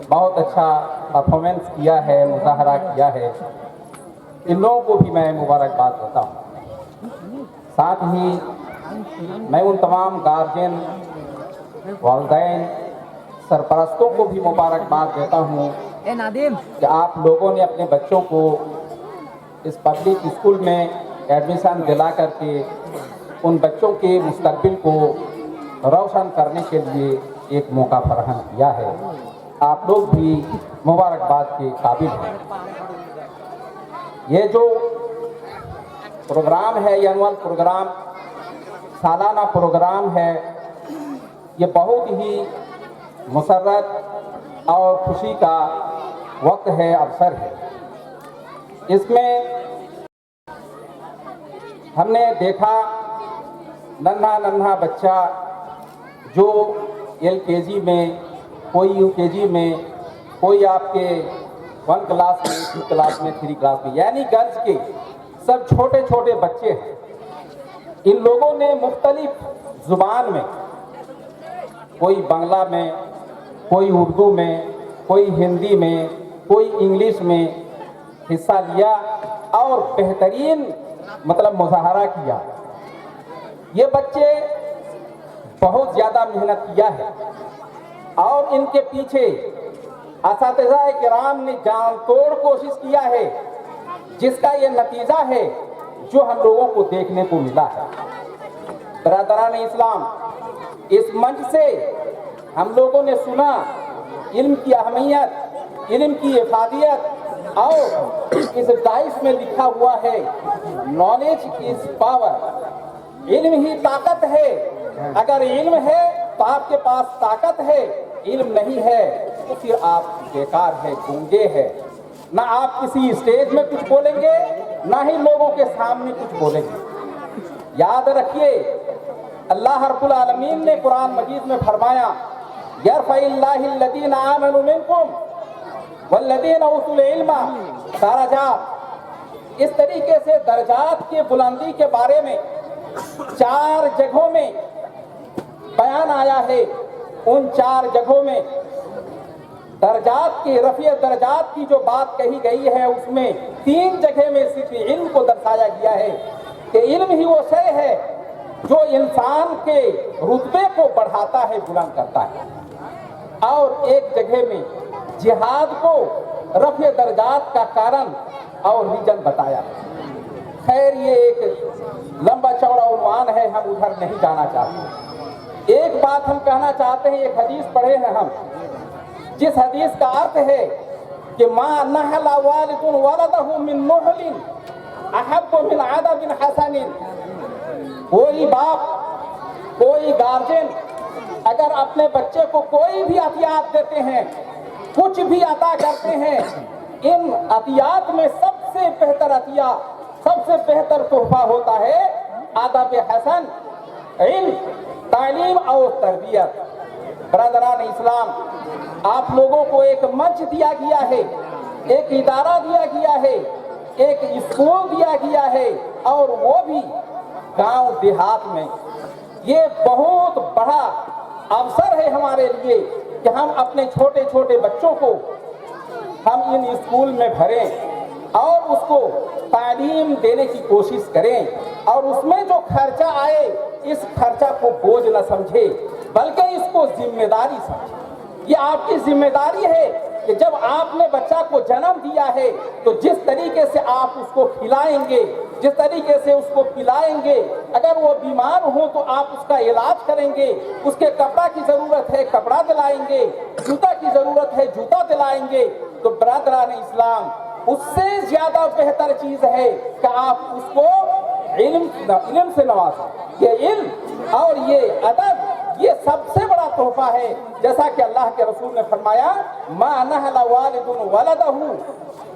बहुत अच्छा परफॉर्मेंस किया है, मुजाहरा किया है, इन लोगों को भी मैं मुबारकबाद देता हूँ। साथ ही मैं उन तमाम गार्जियन, वालिदैन, सरपरस्तों को भी मुबारकबाद देता हूँ कि आप लोगों ने अपने बच्चों को इस पब्लिक स्कूल में एडमिशन दिला करके उन बच्चों के मुस्तकबिल को रोशन करने के लिए एक मौका फराहम किया है। आप लोग भी मुबारकबाद के काबिल हैं। ये जो प्रोग्राम है, ये एनुअल प्रोग्राम, सालाना प्रोग्राम है, ये बहुत ही मुसर्रत और खुशी का वक्त है, अवसर है। इसमें हमने देखा नन्हा नन्हा बच्चा जो LKG में, कोई UKG में, कोई आपके 1 क्लास में, 2 क्लास में, 3 क्लास में, यानी गर्ल्स के सब छोटे छोटे बच्चे हैं। इन लोगों ने मुख्तलिफ जुबान में, कोई बांग्ला में, कोई उर्दू में, कोई हिंदी में, कोई इंग्लिश में हिस्सा लिया और बेहतरीन मतलब मुजाहरा किया। ये बच्चे बहुत ज़्यादा मेहनत किया है और इनके पीछे असातिज़ा किराम ने जान तोड़ कोशिश किया है, जिसका ये नतीजा है जो हम लोगों को देखने को मिला है। बरादरान इस्लाम, इस मंच से हम लोगों ने सुना इल्म की अहमियत, इल्म की इफादियत, और इस डाइस में लिखा हुआ है नॉलेज इज पावर, इल्म ही ताकत है। अगर इल्म है तो आपके पास ताकत है, इल्म नहीं है तो फिर आप बेकार है, गूंगे है। ना आप किसी स्टेज में कुछ बोलेंगे, ना ही लोगों के सामने कुछ बोलेंगे। याद रखिए, अल्लाह रब्बुल आलमीन ने कुरान मजीद में फरमाया, यरफ़इल्लाहुल्लज़ीना आमनू मिनकुम वल्लज़ीना उतुल इल्मा दरजात। इस तरीके से दर्जात की बुलंदी के बारे में 4 जगहों में बयान आया है। उन 4 जगहों में दर्जात की, रफ़ी दर्जात की जो बात कही गई है, उसमें 3 जगह में सिर्फ इल्म को दर्शाया गया है कि इल्म ही वो शय है जो इंसान के रुतबे को बढ़ाता है, बुलंद करता है। और एक जगह में जिहाद को रफ़ी दर्जात का कारण और रीजन बताया। खैर, ये एक लंबा चौड़ा उन्वान है, हम उधर नहीं जाना चाहते। एक बात हम कहना चाहते हैं, एक हदीस पढ़े हैं हम, जिस हदीस का अर्थ है कि मा नहला वालिदुन वलदहु मिन नुहलिन अहब्बु मिन अदबिन हसनिन। कोई बाप, कोई गार्जियन अगर अपने बच्चे को कोई भी अतियात देते हैं, कुछ भी अता करते हैं, इन अतियात में सबसे बेहतर अतिया, सबसे बेहतर तोहफा होता है आदब हसन, इल्म, तालीम और तरबियत। बरदरान इस्लाम, आप लोगों को एक मंच दिया गया है, एक इदारा दिया गया है, एक स्कूल दिया गया है, और वो भी गांव देहात में। ये बहुत बड़ा अवसर है हमारे लिए कि हम अपने छोटे छोटे बच्चों को हम इन स्कूल में भरें और उसको तालीम देने की कोशिश करें, और उसमें जो खर्चा आए, इस खर्चा को बोझ न समझे, बल्कि इसको जिम्मेदारी समझे। ये आपकी जिम्मेदारी है कि जब आपने बच्चा को जन्म दिया है तो जिस तरीके से आप उसको खिलाएंगे, जिस तरीके से उसको पिलाएंगे, अगर वो बीमार हो तो आप उसका इलाज करेंगे, उसके कपड़ा की जरूरत है कपड़ा दिलाएंगे, जूता की जरूरत है जूता दिलाएंगे। तो बरादरान इस्लाम, उससे ज्यादा बेहतर चीज है कि आप उसको इल्म से नवाजें। ये इल्म और ये अदब, ये सबसे बड़ा तोहफा है। जैसा कि अल्लाह के रसूल ने फरमाया, मा नहला वालिदुन वलदहु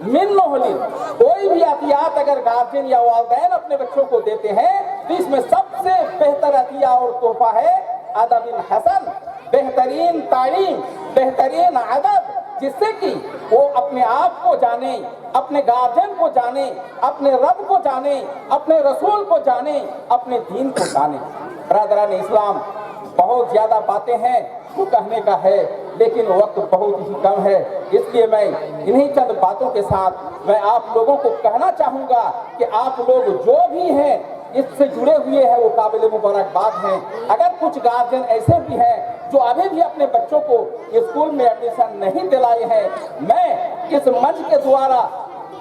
मिन नुहलिन। कोई भी अतियात अगर गार्जियन या वालिदैन अपने बच्चों को देते हैं तो इसमें सबसे बेहतर अतिया और तोहफा है अदबिन हसन, बेहतरीन तालीम, बेहतरीन अदब, जिससे कि वो अपने आप को जाने, अपने गार्जियन को जाने, अपने रब को जाने, अपने रसूल को जाने, अपने दीन को जाने। बरादरान इस्लाम, बहुत ज्यादा बातें हैं जो कहने का है, लेकिन वक्त बहुत ही कम है, इसलिए मैं इन्हीं चंद बातों के साथ मैं आप लोगों को कहना चाहूंगा कि आप लोग जो भी हैं इससे जुड़े हुए हैं वो काबिल मुबारकबाद हैं। अगर कुछ गार्जियन ऐसे भी हैं जो अभी भी अपने बच्चों को स्कूल में एडमिशन नहीं दिलाए हैं, मैं इस मंच के द्वारा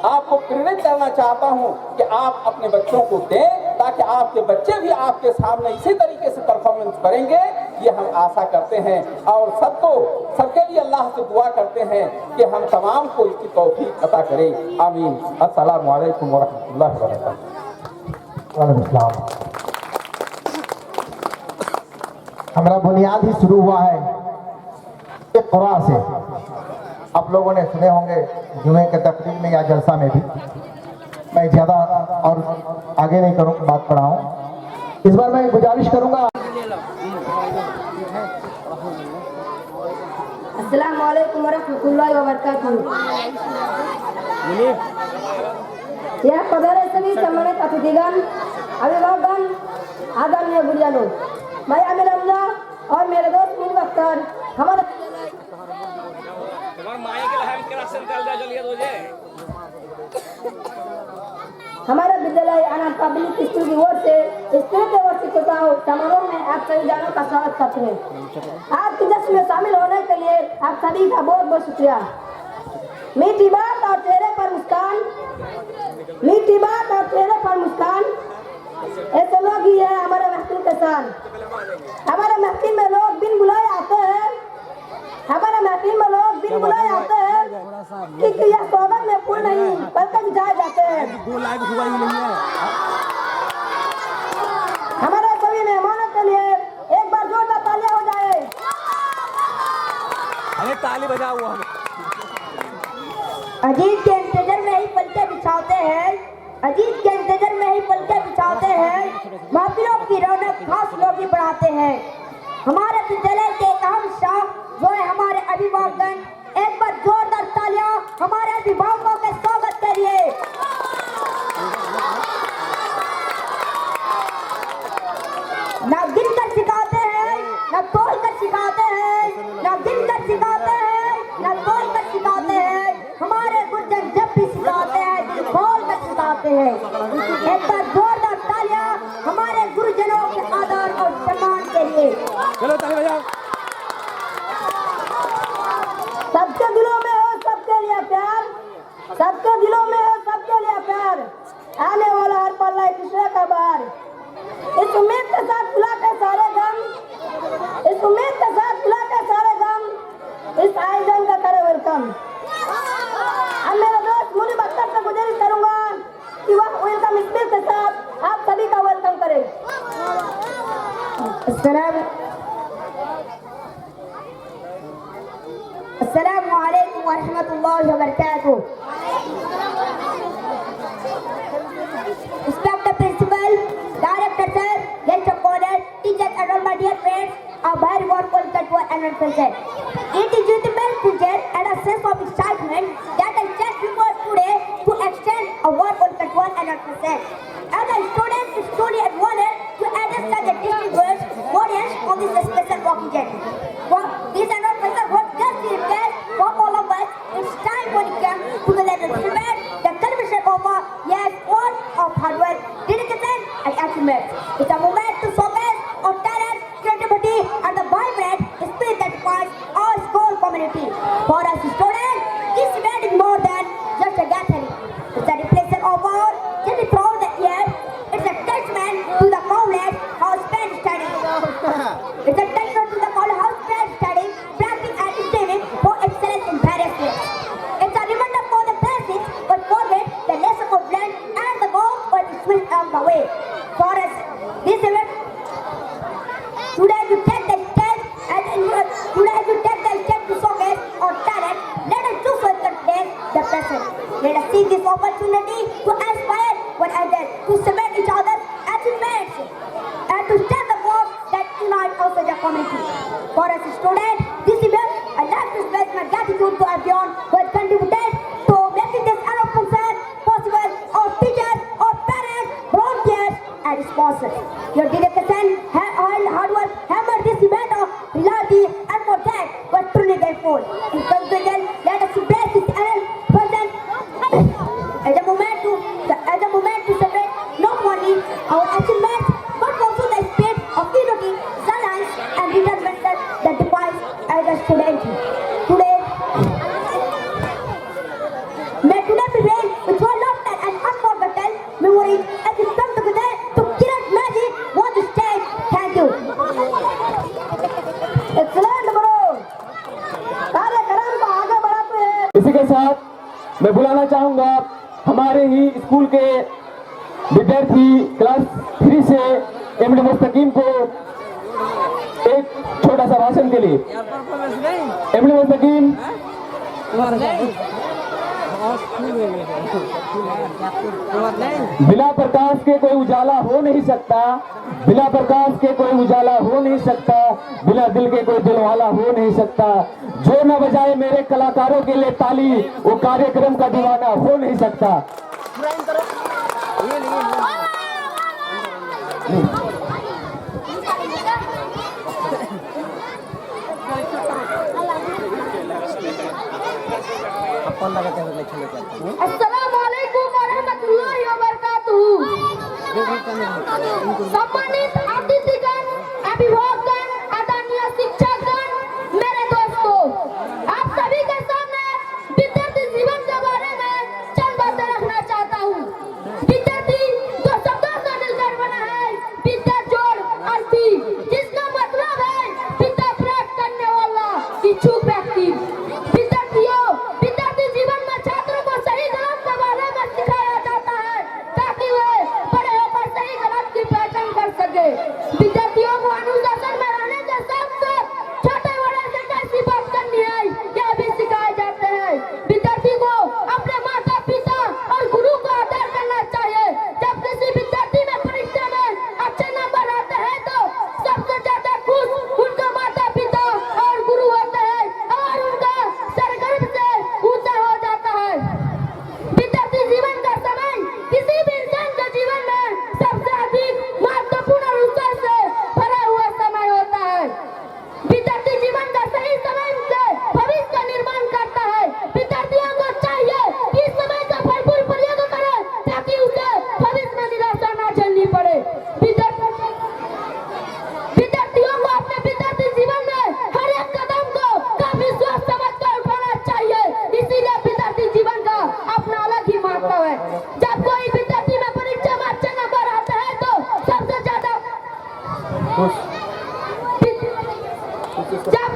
आपको प्रेरित करना चाहता हूं कि आप अपने बच्चों को दें, ताकि आपके बच्चे भी आपके सामने इसी तरीके से परफॉर्मेंस करेंगे, ये हम आशा करते हैं। और सबके लिए अल्लाह से दुआ करते हैं कि हम तमाम को इसकी तौफीक अता करें। आमीन। अस्सलामु अलैकुम व रहमतुल्लाहि व बरकातहू। वालेकुम सलाम। हमारा बुनियाद ही शुरू हुआ है इक़रा से। आप लोगों ने सुने होंगे जुमे के तकरीर में या जलसा में भी। मैं ज़्यादा और आगे नहीं करूँ, बात बढ़ाऊँ। इस बार मैं गुजारिश करूँगा। अस्सलामु अलैकुम वरहमतुल्लाहि वबरकातुहू। यह पधारे सभी सम्मानित अतिथिगण, अभिभावकगण, आदरणीय गुड़िया लोग, मैं आमिर हमजा और मेरे दोस्त मुनीब अख्तर हमारे विद्यालय अनाथ पब्लिक स्कूल की ओर से तृतीय वर्ष समारोह में आप सभी जानों का स्वागत करते हैं। आपके जश्न में शामिल होने के लिए आप सभी का बहुत बहुत शुक्रिया। मीठी बात और चेहरे पर मुस्कान, मीठी बात और चेहरे पर मुस्कान, ऐसे लोग ही है हमारे महफिल के शान। हमारे महफिल में लोग बिन बुलाए आते हैं, हमारे महफिल में लोग बिन बुलाए आते हैं, क्योंकि यह स्वागत में फूल नहीं बल्कि बिछाए जाते हैं। हमारे सभी मेहमानों के लिए एक बार जोरदार तालियां हो जाए। अरे ताली बजा हुआ। अजीत के इंतजार में ही पलके बिछाते हैं, अजीत के इंतजार में ही पलके बिछाते हैं, महफिलों की रौनक खास लोग ही बढ़ाते हैं। हमारे विद्यालय के अहम शाह जो है हमारे अभिभावकगण, एक बार जोरदार तालियां हमारे अभिभावकों के स्वागत के लिए। ना गिनकर सिखाते हैं, ना तोड़कर सिखाते हैं, ना गिनकर सिखाते हैं, ना तोड़कर सिखाते हैं। हमारे गुरुजन जब भी सिखाते हैं दिल खोल कर सिखाते हैं। एक बार जोरदार तालियां हमारे गुरुजनों के आदर और सम्मान के लिए। चलो ताली बजाओ। सबके दिलों में हो सबके लिए प्यार, सबके दिलों में हो सबके लिए प्यार, आने वाला हर पल एक दूसरे का बार। इस उम्मीद के साथ बुलाते सारे गम, इस उम्मीद के साथ बुलाते सारे गम, इस आयोजन का करे वेलकम। अब मेरा दोस्त मुनीब अख्तर से गुजारिश करूंगा कि वह वेलकम स्पीच के साथ आप सभी का वेलकम करें। अस्सलामु अलैकुम वरहमतुल्लाहि वबरकातुहू। Respected principal, director sir, guest of honor, teachers and all my dear friends, a very warm welcome to our annual function. It is with immense pleasure and a sense of excitement that I stand before today to extend a warm welcome to our annual function. As a student, it's truly an honor to address such a distinguished audience on this special occasion. This annual function was just the best for all of us. It's time when it comes to the letter celebrate the celebration of our year's worth of hard work, dedication, and achievement. It's a moment to showcase our talent, creativity, and the vibrant spirit that defines our school community. For us students, this event is more than just a gathering. It's a reflection of our journey throughout the year. It's a testament to the countless how spent studying. It's a testament to the countless how spent studying, practicing, and striving for excellence in various fields. It's a reminder for the basics, but forget the lesson of learned and the goal but swing along the way. For us, this event today you take the step today you take the step to showcase our talent. Let us do so today the present. Let us seize this opportunity to inspire one another, to cement each other's achievements, and to stand the cause that unite us as a community. For us students, this event, I like to express my gratitude to everyone who has contributed to making this annual efforts. Your dedication and hard work hammered this event of reality, and for that was truly grateful. In conclusion, let us embrace this present as a moment to celebrate not only our achievements but also the spirit of unity, resilience, and determination that defines as a student. May today be rain with one laughter and unforgettable memories as we come together to create magic on the stage. Thank you. Excellent, bro. कार्यक्रम को आगे बढ़ाते हैं। इसी के साथ मैं बुलाना चाहूंगा हमारे ही स्कूल के विद्यार्थी क्लास 3 से एमडी मुस्तकीम को एक छोटा सा भाषण के लिए। एमडी मुस्तकीम बिना प्रकाश के कोई उजाला हो नहीं सकता, बिना प्रकाश के कोई उजाला हो नहीं सकता, बिना दिल के कोई दिलवाला हो नहीं सकता। जो न बजाए मेरे कलाकारों के लिए ताली, वो कार्यक्रम का दीवाना हो नहीं सकता। अस्सलामुअलैकुम वरहमतुल्लाहि वबरकातुहू। सम्मानित अतिथिगण, अभिभावकगण, आदरणीय शिक्षकगण, मेरे दोस्तों, आप सभी के सामने विद्यार्थी जीवन के बारे में चंद बातें रखना चाहता हूँ। विद्यार्थी दो शब्दों से मिलकर बना है, विद्या जोड़ अर्थी, जिसका मतलब है विद्या प्राप्त करने वाला इच्छुक व्यक्ति। जीवन में छात्रों को सही गलत के बारे में सिखाया जाता है ताकि वे बड़े होकर सही गलत की पहचान कर सके। विद्यार्थियों को अनुशासन में रहने के साथ साथ छोटे बड़े से कैसी बात करनी है यह भी सिखाए जाते हैं। विद्यार्थी को अपने माता पिता और गुरु को आदर करना चाहिए। जब किसी विद्यार्थी में परीक्षा में अच्छे नंबर आते हैं तो सबसे ज्यादा खुश उनके माता पिता और गुरु होते हैं और उनका सरगर्व से ऊंचा हो जाता है। विद्यार्थी जीवन का समय किसी भी इंसान के जीवन में सबसे अधिक महत्वपूर्ण और उत्साह से भरा हुआ समय होता है। विद्यार्थी जीवन का सही समय से भविष्य का निर्माण करता है। विद्यार्थियों को चाहिए कि इस समय का भरपूर प्रयोग करें ताकि उसे भविष्य में निराशा न झेलनी पड़े। विद्यार्थियों को अपने विद्यार्थी जीवन में हर एक कदम को काफी सोच समझ कर उठाना चाहिए। इसीलिए विद्यार्थी जीवन का अपना अलग ही महत्व है। जब कोई विद्यार्थी में परीक्षा में अच्छे नंबर आते हैं तो सबसे ज्यादा जब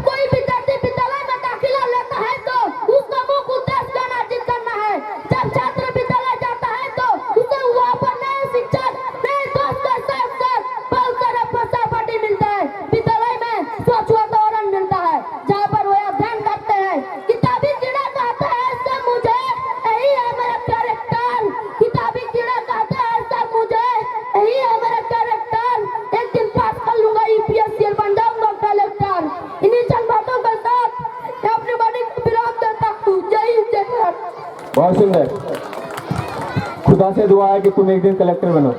कोई विद्यार्थी विद्यालय में दाखिला लेता है तो उसका मुख्य उद्देश्य ज्ञान अर्जित करना है। जब छात्र विद्यालय जाता है तो उसे वहाँ पर नए शिक्षक, नए दोस्त के साथ साथ बहुत सारा सहपाठी मिलता है। विद्यालय में स्वच्छ वातावरण मिलता है जहाँ पर वे अध्ययन करते हैं। किताबी कीड़ा कहता है सब मुझे यही है मेरा कैरेक्टर। किताबी कीड़ा कहता है सब मुझे यही है मेरा कैरेक्टर। एक दिन पास कर लूंगा यूपीएससी बन जाऊंगा कलेक्टर। इन्हीं चंद बातों के साथ मैं अपनी बड़ी विराम देता हूँ। जय हिंद जय भारत। बहुत सुंदर। खुदा से दुआ है कि तुम एक दिन कलेक्टर बनो।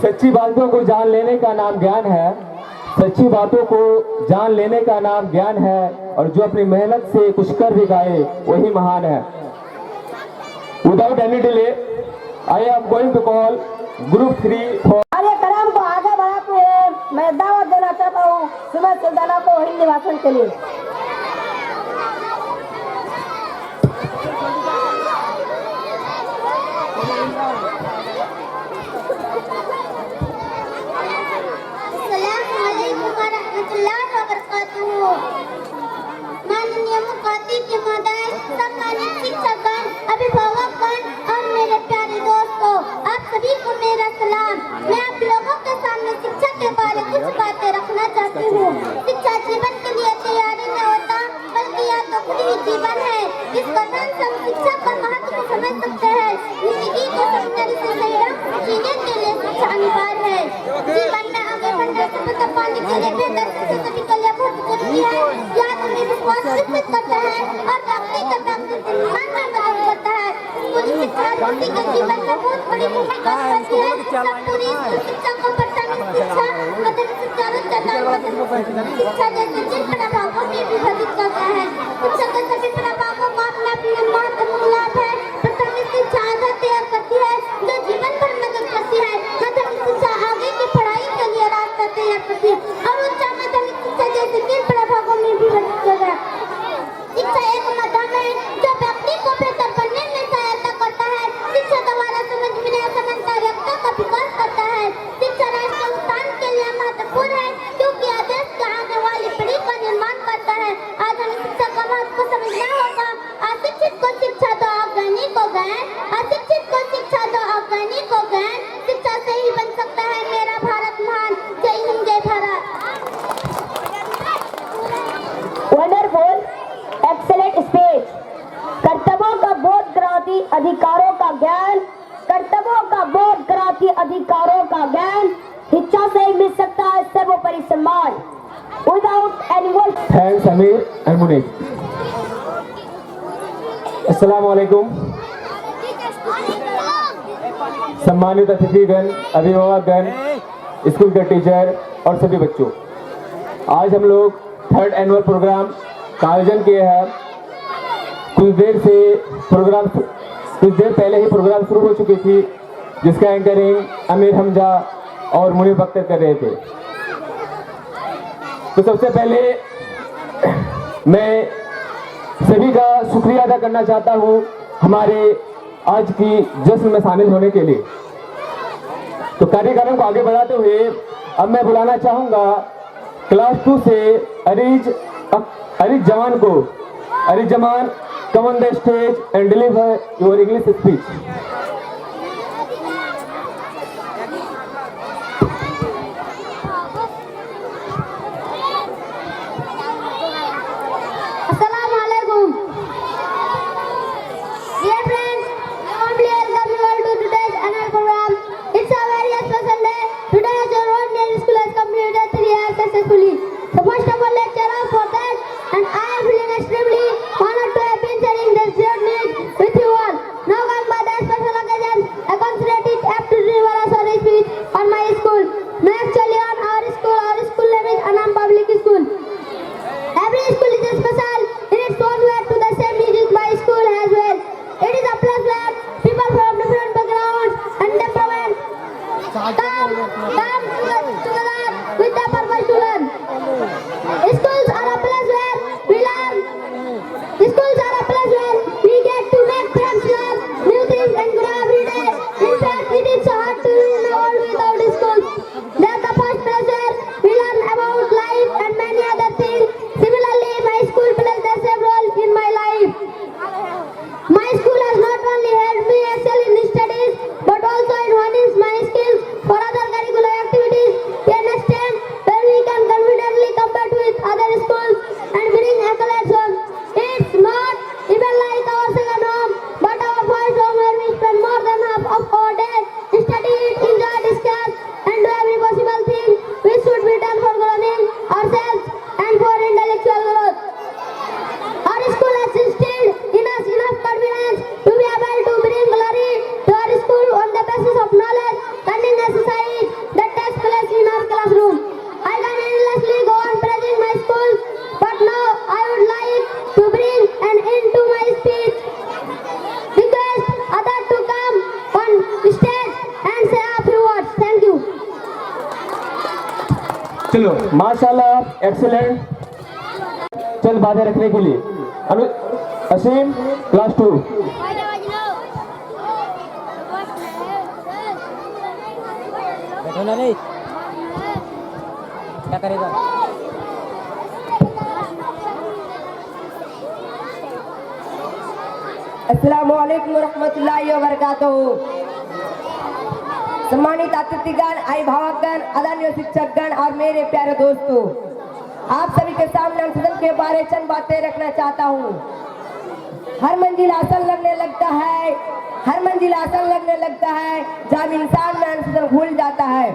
सच्ची बातों को जान लेने का नाम ज्ञान है। सच्ची बातों को जान लेने का नाम ज्ञान है और जो अपनी मेहनत से कुछ कर दिखाए वही महान है। Without any delay, I am going to call Group 3 for कार्यक्रम को आगे बढ़ाते हुए मैं दावत देना चाहता हूँ सुमेश सुल्ताना को हिंदी भाषण के लिए। अस्सलामुअलैकुम वरहमतुल्लाहि वबरकातुहू। माननीय मुखातिब महोदय, सम्मानित शिक्षकगण, अभिभावकगण और मेरे प्यारे दोस्तों, आप सभी को मेरा सलाम। मैं आप लोगों के सामने शिक्षा के बारे कुछ बातें रखना चाहती हूँ। शिक्षा जीवन के लिए तैयारी नहीं होता बल्कि यह तो खुद ही जीवन है। इस कथन से हम शिक्षा का महत्व समझ सकते हैं। जिंदगी को सच्चाई से सही ढंग से जीने के लिए शिक्षा अनिवार्य है। जीवन में आगे बढ़ने से मतलब पाने के लिए बेहतर शिक्षा सभी के लिए बहुत जरूरी है। यह हमें विश्वास विकसित करता है और व्यक्ति का हर किसी के जीवन में बहुत बड़ी भूमिका निभाती है। सब पूरी शिक्षा को प्राथमिक शिक्षा, मदर शिक्षा, शिक्षा जैसे जिन प्रभावों की विभाजित करता है। शिक्षा के सभी प्रभावों को अपना अपना महत्वपूर्ण लाभ है। प्राथमिक शिक्षा आधार तैयार करती है जो जीवन भर मदद करती है। माध्यमिक शिक्षा आगे की पढ़ाई के लिए रास्ता तैयार करती है और उच्च माध्यमिक शिक्षा जैसे तीन प्रभागों में विभाजित किया गया। शिक्षा एक माध्यम है जो व्यक्ति को बेहतर बनने में सहायता करता है। शिक्षा द्वारा समझ में समझदारिता का विकास करता है। शिक्षा राष्ट्र के उत्थान के लिए महत्वपूर्ण है क्योंकि आदेश के आने वाली पीढ़ी का निर्माण करता है। आज हमें शिक्षा का महत्व को समझना होगा। अशिक्षित को शिक्षा दो, अज्ञानी को ज्ञान। अशिक्षित को शिक्षा दो, अज्ञानी को ज्ञान। शिक्षा से ही बन सकता है मेरा भारत महान। जय हिंद, जय भारत। Wonderful, excellent speech. कर्तव्यों का बोध कराती अधिकारों का ज्ञान, कर्तव्यों का बोध कराती अधिकारों का ज्ञान। शिक्षा से ही मिल सकता है सर्वोपरि सम्मान। Without anyone. थैंक्स अमीर एंड मुनीर। अस्सलाम वालेकुम। सम्मानित अतिथिगण, अभिभावकगण, स्कूल के टीचर और सभी बच्चों, आज हम लोग 3rd एनुअल प्रोग्राम का आयोजन किए हैं। कुछ देर पहले ही प्रोग्राम शुरू हो चुकी थी जिसका एंकरिंग अमीर हमजा और मुनीर बख्तर कर रहे थे। तो सबसे पहले मैं सभी का शुक्रिया अदा करना चाहता हूँ हमारे आज की जश्न में शामिल होने के लिए। तो कार्यक्रम को आगे बढ़ाते हुए अब मैं बुलाना चाहूँगा क्लास 2 से अरिज जमान को। Ariz Zaman, come on the stage and deliver your English speech. Assalamualaikum. Dear friends, I warmly welcome you all to today's annual program. It's a very special day. Today your own Indian school has completed 3 years successfully. So first of all, let's cheer up for that. And I am feeling extremely honored to have been sharing this great news with you all. Now come by the special occasion, I consider it apt to deliver a sorry speech on my school. No, actually on our school name is Anam Public School. Every school is special in its own way to the same is my school as well. It is a place where people from different backgrounds and temperaments come together with the purpose to learn. Schools are a place where we learn. Schools are a place where we get to make friends, learn new things and grow every day. In fact, it is so hard to live in a world without schools. They are the first place where we learn about life and many other things. Similarly, my school plays the same role in my life. My school has not only helped me excel in studies, but also in honing my skills for other curricular activities to an extent where we can confidently compete with other schools and bring accolades home. It's not even like our second home, but our first home where we spend more than half of our day studying, enjoy, discuss, and do every possible thing which should be done for growing ourselves and for intellectual growth. Our school has instilled in us enough confidence to be able to bring glory to our school on the basis of knowledge, learning exercise that takes place in our classroom. I can endlessly go on praising my school, but now I would like to bring an end to my speech. Request others to come on stage and say a few words. Thank you. चलो, माशाल्लाह, excellent. चंद बातें रखने के लिए असीम, class 2। बैठो ना, नहीं क्या करेगा। अस्सलामु अलैकुम रहमतुल्लाहि व बरकातहू। सम्मानित अतिथिगण, अभिभावकगण, आदरणीय शिक्षकगण और मेरे प्यारे दोस्तों, आप सभी के सामने हम सदन के बारे चंद बातें रखना चाहता हूँ। हर मंजिल आसान लगने लगता है, हर मंजिल आसान लगने लगता है जब इंसान में अनुशासन भूल जाता है।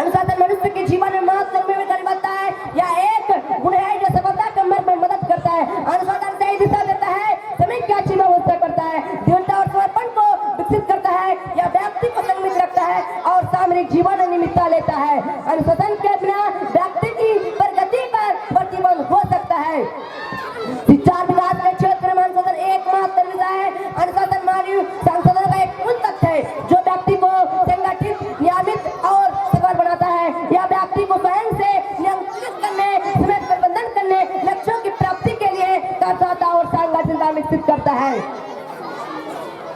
अनुशासन मनुष्य के जीवन में महत्वपूर्ण बनता है। यह एक गुण है जो सफलता कमर में मदद करता है। अनुशासन सही दिशा देता है, समय की अच्छी व्यवस्था करता है, दृढ़ता और समर्पण अपनी जीवन निमित्ता लेता है। अनुशासन के बिना व्यक्ति की प्रगति पर प्रतिबंध हो सकता है। शिक्षा विकास के क्षेत्र में अनुशासन एकमात्र विषय है। अनुशासन मानव संसाधन का एक मूल तत्व है जो व्यक्ति को संगठित, नियमित और सफल बनाता है। यह व्यक्ति को स्वयं से नियंत्रित करने, समय प्रबंधन करने, लक्ष्यों की प्राप्ति के लिए कर्तव्यता और संगठनता विकसित करता है।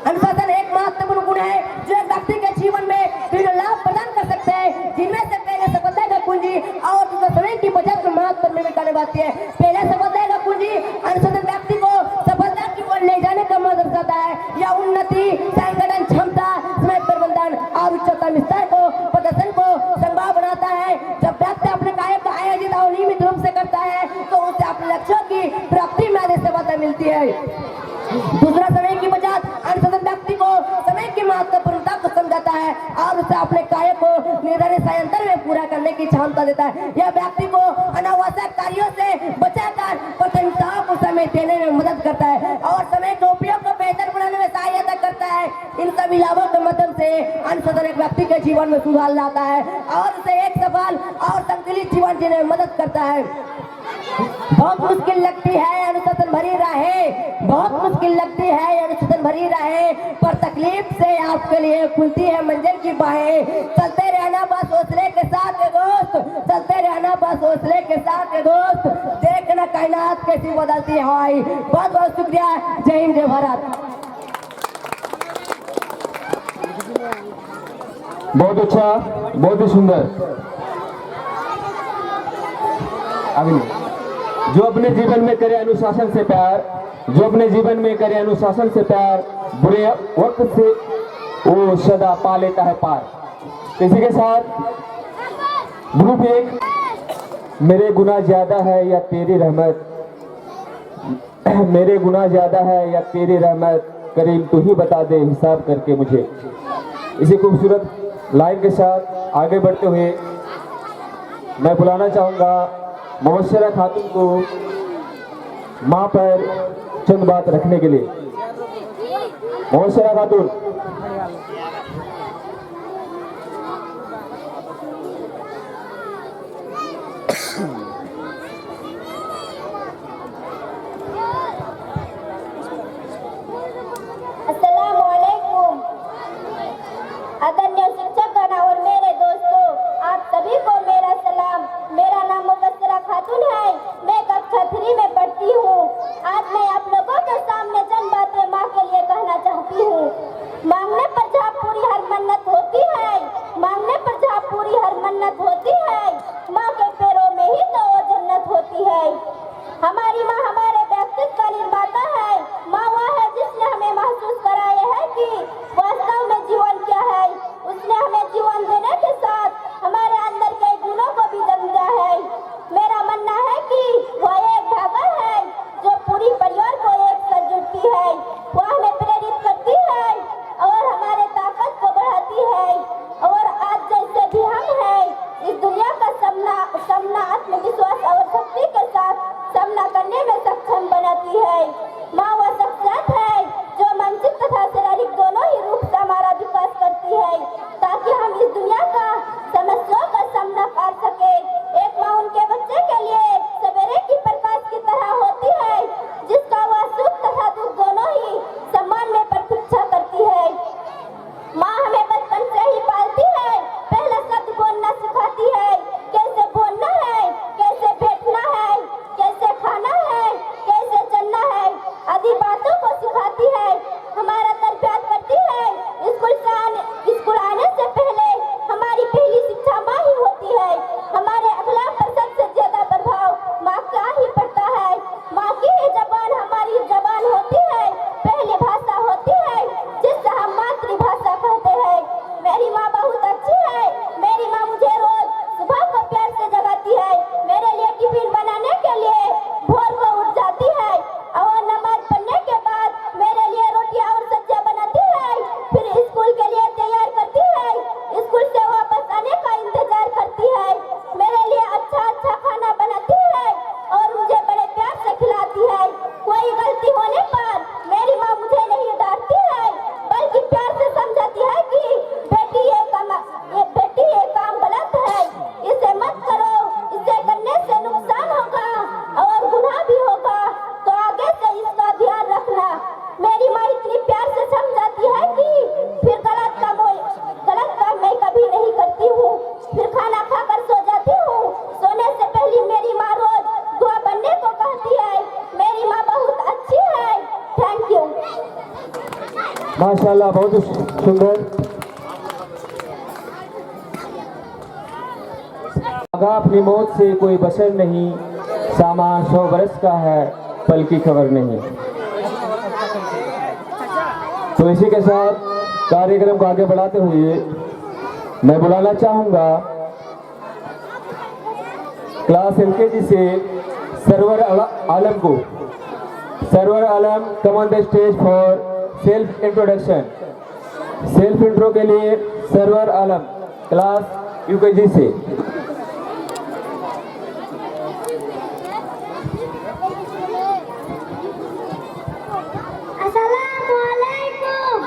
अनुशासन एक महत्वपूर्ण गुण है जो एक व्यक्ति के जीवन में विभिन्न लाभ प्रदान कर सकते हैं, जिनमें से पहले सफलता का कुंजी और दूसरा समय की बचत में महत्वपूर्ण भूमिका निभाती है। पहले सफलता का कुंजी अनुशासन व्यक्ति को सफलता की ओर ले जाने का मदद करता है। यह उन्नति, संगठन क्षमता, समय प्रबंधन और उच्चतम विस्तार को, प्रदर्शन को संभव बनाता है। जब व्यक्ति अपने कार्य को आयोजित और नियमित रूप से करता है तो उसे अपने लक्ष्यों की प्राप्ति में अधिक सफलता मिलती है। दूसरा समय की बचत। अनुशासन व्यक्ति को समय की महत्वपूर्णता को समझाता है और उसे अपने कार्य को निर्धारित समय में पूरा करने की क्षमता देता है। यह व्यक्ति को अनावश्यक कार्यों से बचाकर प्राथमिकताओं को समय देने में मदद करता है और समय के उपयोग को बेहतर बनाने में सहायता करता है। इन सभी लाभों के माध्यम से अनुशासन एक व्यक्ति के जीवन में सुधार लाता है और उसे एक सफल और संतुलित जीवन जीने में मदद करता है। बहुत मुश्किल लगती है अनुशासन भरी राहें, बहुत मुश्किल लगती है अनुशासन भरी राहें, पर तकलीफ से आपके लिए खुलती है मंजिल की बाहें। चलते रहना बस हौसले के साथ है दोस्त, चलते रहना बस हौसले के साथ है दोस्त, देखना कायनात कैसी बदलती है हवाई। बहुत बहुत शुक्रिया। जय हिंद, जय भारत। बहुत अच्छा, बहुत ही सुंदर। अगली, जो अपने जीवन में करे अनुशासन से प्यार, जो अपने जीवन में करे अनुशासन से प्यार, बुरे वक्त से वो सदा पा लेता है पार। इसी के साथ ग्रुप 1, मेरे गुनाह ज्यादा है या तेरी रहमत, मेरे गुनाह ज्यादा है या तेरी रहमत, करीम तू ही बता दे हिसाब करके मुझे। इसी खूबसूरत लाइन के साथ आगे बढ़ते हुए मैं बुलाना चाहूँगा मुबश्शरा खातून को माँ पर चंद बात रखने के लिए। मुबश्शरा खातून। अस्सलामुअलैकुम। आदरणीय शिक्षकगण और मेरे दोस्तों, आप सभी को मेरा सलाम। मेरा नाम मुबश्शरा खातून है, मैं कक्षा 3 में पढ़ती हूँ। आज मैं आप लोगों के सामने चंद बातें माँ के लिए कहना चाहती हूँ। माशाल्लाह, बहुत ही सुंदर। आगा अपनी मौत से कोई बशर नहीं, सामान 100 बरस का है, पल की खबर नहीं। तो इसी के साथ कार्यक्रम को आगे बढ़ाते हुए मैं बुलाना चाहूंगा क्लास एलकेजी से सरवर आलम को। Sarwar Alam, come on the stage for self introduction. Self intro के लिए सरवर आलम, क्लास यूकेजी से। Assalamualaikum.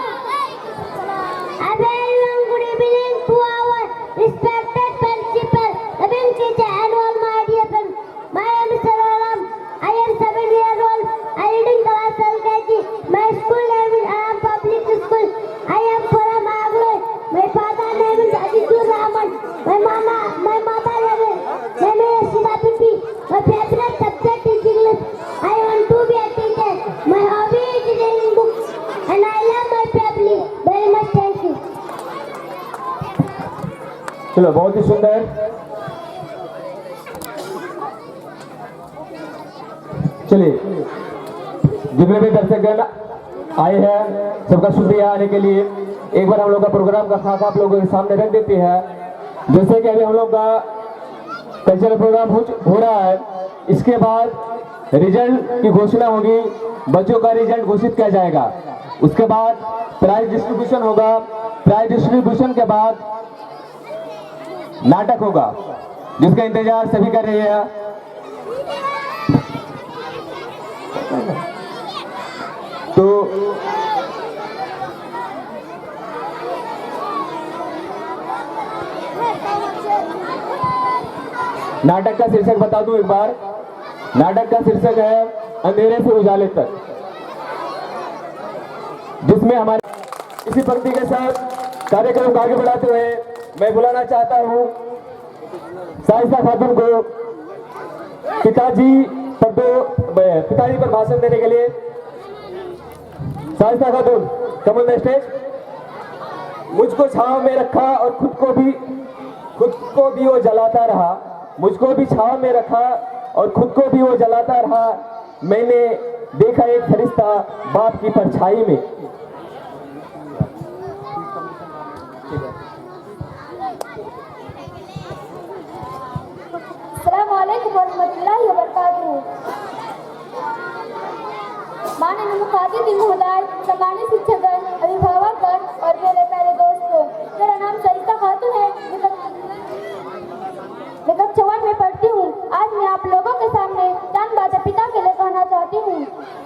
A very long good evening to our respected principal, loving teacher, and all my dear friends. My name is Sararam. I am 7 years old. I reading class LKG. My school name is Aram Public School. I am from Agloi. My father name is Aditya Rahman. My mother name is Shida Pipi. My favorite subject is English. I want to be a teacher. My hobby is reading books. And I love my family very much. Thank you. चलो, बहुत ही सुंदर। चलिए, जितने भी दर्शकगण आए हैं सबका शुक्रिया आने के लिए। एक बार हम लोग का प्रोग्राम का खाका आप लोगों के सामने रख देते हैं। जैसे कि अभी हम लोग का कल्चरल प्रोग्राम हो रहा है, इसके बाद रिजल्ट की घोषणा होगी, बच्चों का रिजल्ट घोषित किया जाएगा। उसके बाद प्राइज डिस्ट्रीब्यूशन होगा। प्राइज डिस्ट्रीब्यूशन के बाद नाटक होगा, जिसका इंतजार सभी कर रहे हैं। तो नाटक का शीर्षक बता दूं एक बार। नाटक का शीर्षक है अंधेरे से उजाले तक, जिसमें हमारे इसी पंक्ति के साथ कार्यक्रम को आगे बढ़ाते हुए मैं बुलाना चाहता हूं साइसा खातून को पिताजी पर भाषण देने के लिए। साइसा खातून, कम ऑन द स्टेज। मुझको छांव में रखा और खुद को भी वो जलाता रहा। मुझको भी छांव में रखा और खुद को भी वो जलाता रहा। मैंने देखा एक फरिश्ता बाप की परछाई में। अस्सलामुअलैकुम वरहमतुल्लाहि वबरकातुहू। माननीय मुखातिब महोदय, सम्मानित शिक्षकगण, अभिभावकगण और मेरे प्यारे दोस्तों, मेरा नाम सरिता खातून है। मैं कक्षा 1 में पढ़ती हूँ। आज मैं आप लोगों के सामने चंद बातें पिता के लिए कहना चाहती हूँ।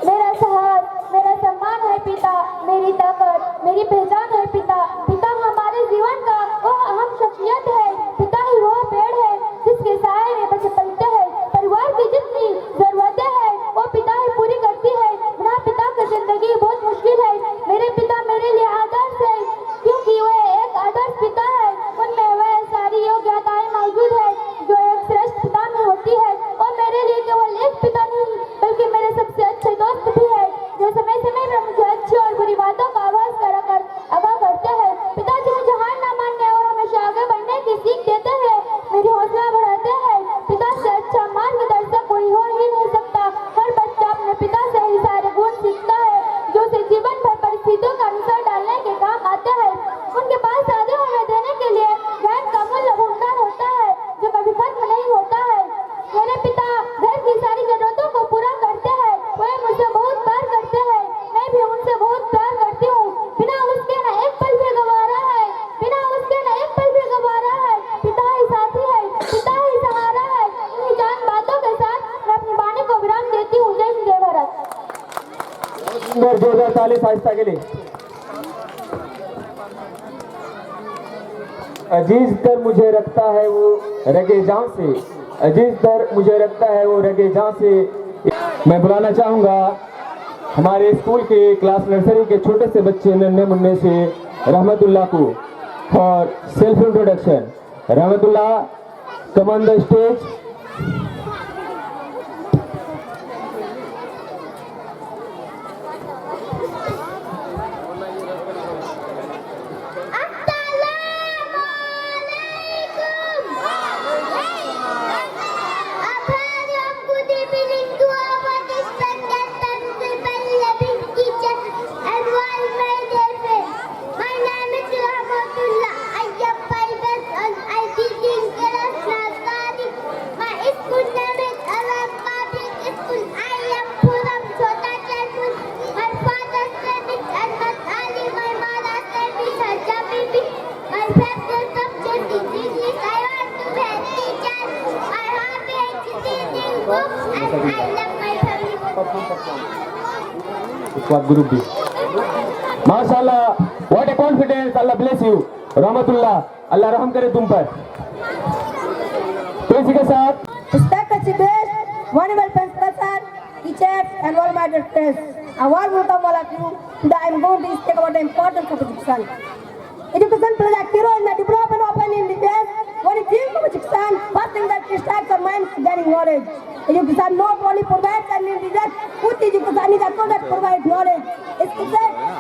मेरा साहस, मेरा सम्मान है पिता, मेरी ताकत, मेरी पहचान है पिता। पिता हमारे जीवन का वो अहम शख्सियत है। पिता ही वह पेड़ है जिसके साए में बच्चे पलते हैं। परिवार की जितनी जरूरतें हैं वो पिता ही पूरी करती है। बिना पिता की जिंदगी बहुत मुश्किल है। मेरे पिता मेरे लिए आदर्श है, क्योंकि वे एक आदर्श पिता है। उनमें वह सारी योग्यताएं मौजूद है जो एक श्रेष्ठ पिता में होती है। और मेरे लिए केवल एक पिता नहीं बल्कि मेरे सबसे अच्छे दोस्त भी है, जो समय समय में मुझे अच्छी और बुरी बातों का आवाज कराकर आगाह करते हैं। पिताजी मुझे हार न मानने और हमेशा आगे बढ़ने की सीख देते हैं, मेरी हौसला बढ़ाते हैं। पिता से अच्छा मार्गदर्शक कोई हो ही नहीं सकता। हर बच्चा अपने पिता से ही सारे गुण सीखता है, जो उसे जीवन भर परिस्थितियों का अनुसार डालने के काम आते हैं। उनके पास आगे होने देने के लिए ज्ञान का मूल्य भुगतान होता है, जो कभी खत्म नहीं होता है। मेरे पिता घर की सारी जरूरतों को पूरा करते हैं। वे मुझसे बहुत प्यार करते हैं, मैं भी उनसे बहुत प्यार करती हूँ। बिना उसके न एक पल भी गवारा है, बिना उसके न एक पल भी गवारा है। पिता ही साथी है, पिता ही सहारा है। इन्हीं जान बातों के साथ मैं अपनी वाणी को विराम देती हूँ। जय हिंद, जय भारत। जोरदार ताली साहिस्ता के लिए। अजीज दर मुझे रखता है वो रगे जान से, अजीज दर मुझे रखता है वो रगे जान से। मैं बुलाना चाहूंगा हमारे स्कूल के क्लास नर्सरी के छोटे से बच्चे नन्हे मुन्ने से रहमतुल्लाह को फॉर सेल्फ इंट्रोडक्शन। रहमतुल्लाह, कम ऑन द स्टेज। बाद ग्रुप डी। माशाल्लाह, what A confidence, Allah bless you, रहमतुल्लाह, अल्लाह रहम करे तुम पर। तो इसी के साथ Respected guests, honorable principal, teachers, and all my dear friends, a warm welcome all of you. Today I am going to speak about the importance of education. Education plays a key role in the development of an individual. When you think of education, first thing that distracts our mind is getting knowledge. Education not only provides an individual with education is a tool that provides knowledge. It's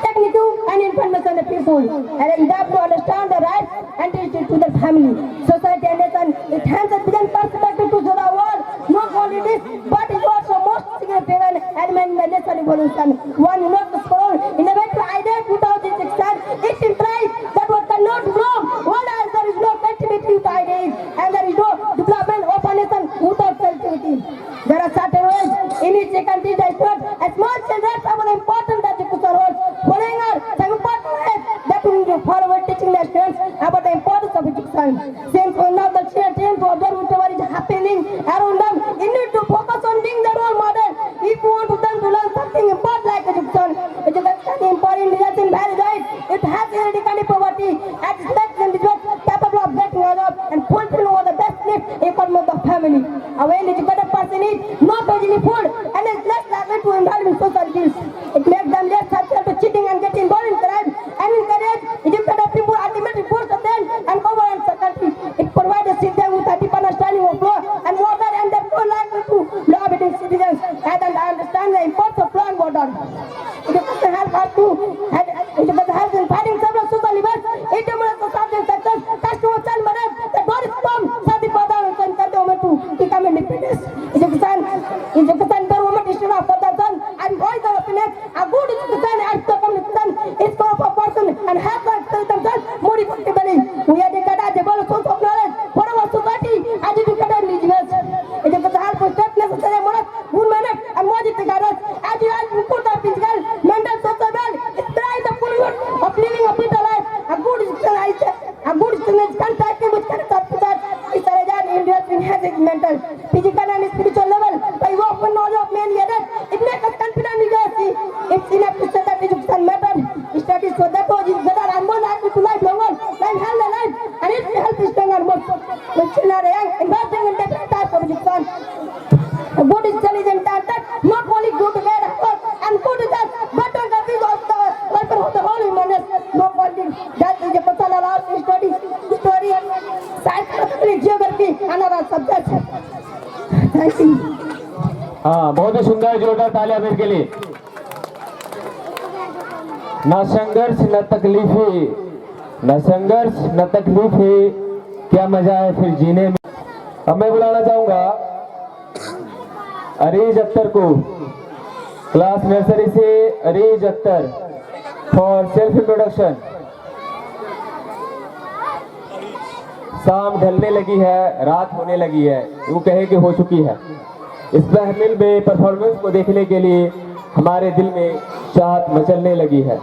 technical and information to people, and in that to understand the rights and teach it to the family, society, and nation. It has a vision perspective to show the world. Not only this, but it also most significant element in the nation evolution. One not to scroll in a way to idea without education. It implies that what cannot grow, one as there is no creativity to ideas, and there is no development of a nation without creativity. There are certain ways in which they can teach the students as small children about the importance that education holds. Following are some important ways that we need to follow when teaching the students about the importance of education. Since we know the children to observe whatever is happening around them, we need to focus on being the role model. If we want them to learn something important like education, education is important results in very right. It has eradicated poverty and it makes individuals capable of getting a job and fulfilling all the best needs economy of the family. A well-educated person is not only food and is less likely to involve in social deals. It makes them less susceptible to cheating and get involved in crime and encourage educated people ultimately force the land and governance the country. It provides a citizen with a deep understanding of law and order and therefore likely to law-abiding citizens and understand the importance of law and order. Education helps us to education helps in fighting several social events. It demonstrates the subject success, customer child marriage, the door is storm, Sadi Pada and Santa woman to become independent. Education per woman is not for the son and voice of opinion. A good education has to come with son. It's for a person and has to express themselves more effectively. We are educated as a whole source of knowledge for our society as educated individuals. Education helps to step necessary morals, good manners, and moral guidance. As you have put the physical, mental, social well, it drives the full of living a better life. A good student can type with character to that. It's a result in your enhancing mental, physical, and spiritual level. By open knowledge of many others, it makes us confident in reality. It's enough to say that education matters. Studies so that is better and more likely to live longer, life healthy life, and it helps stronger more. When children are young, investing in different types of education. A good intelligent talent, not only good to get effort and good results, but on the view of the welfare of the whole humanity. No funding. That is a personal art story, science, geography, and other subjects. Thank you. हाँ, बहुत ही सुंदर, जोरदार तालियां मेरे के लिए। ना संघर्ष न तकलीफें, न संघर्ष न तकलीफें, क्या मजा है फिर जीने में। अब मैं बुलाना चाहूंगा अरीज अख्तर को, क्लास नर्सरी से Areej Akhtar for self introduction. शाम ढलने लगी है, रात होने लगी है, यूं कहे कि हो चुकी है। इस महफिल में परफॉर्मेंस को देखने के लिए हमारे दिल में चाहत मचलने लगी है।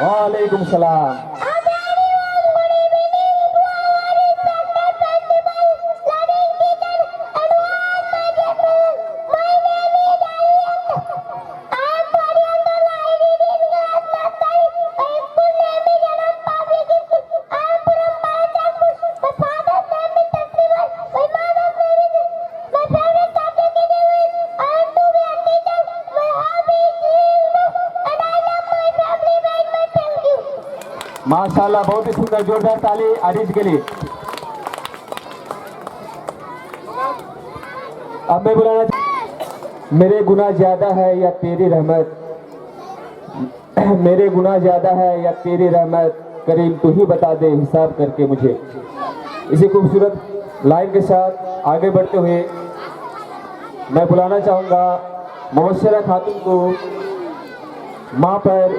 वालेकुम सलाम। माशाल्लाह, बहुत ही सुंदर, जोरदार ताली आरिज के लिए। अब मैं बुलाना, मेरे गुनाह ज्यादा है या तेरी रहमत, मेरे गुनाह ज्यादा है या तेरी रहमत, करीम तू ही बता दे हिसाब करके मुझे। इसी खूबसूरत लाइन के साथ आगे बढ़ते हुए मैं बुलाना चाहूंगा मुबशरा खातून को माँ पर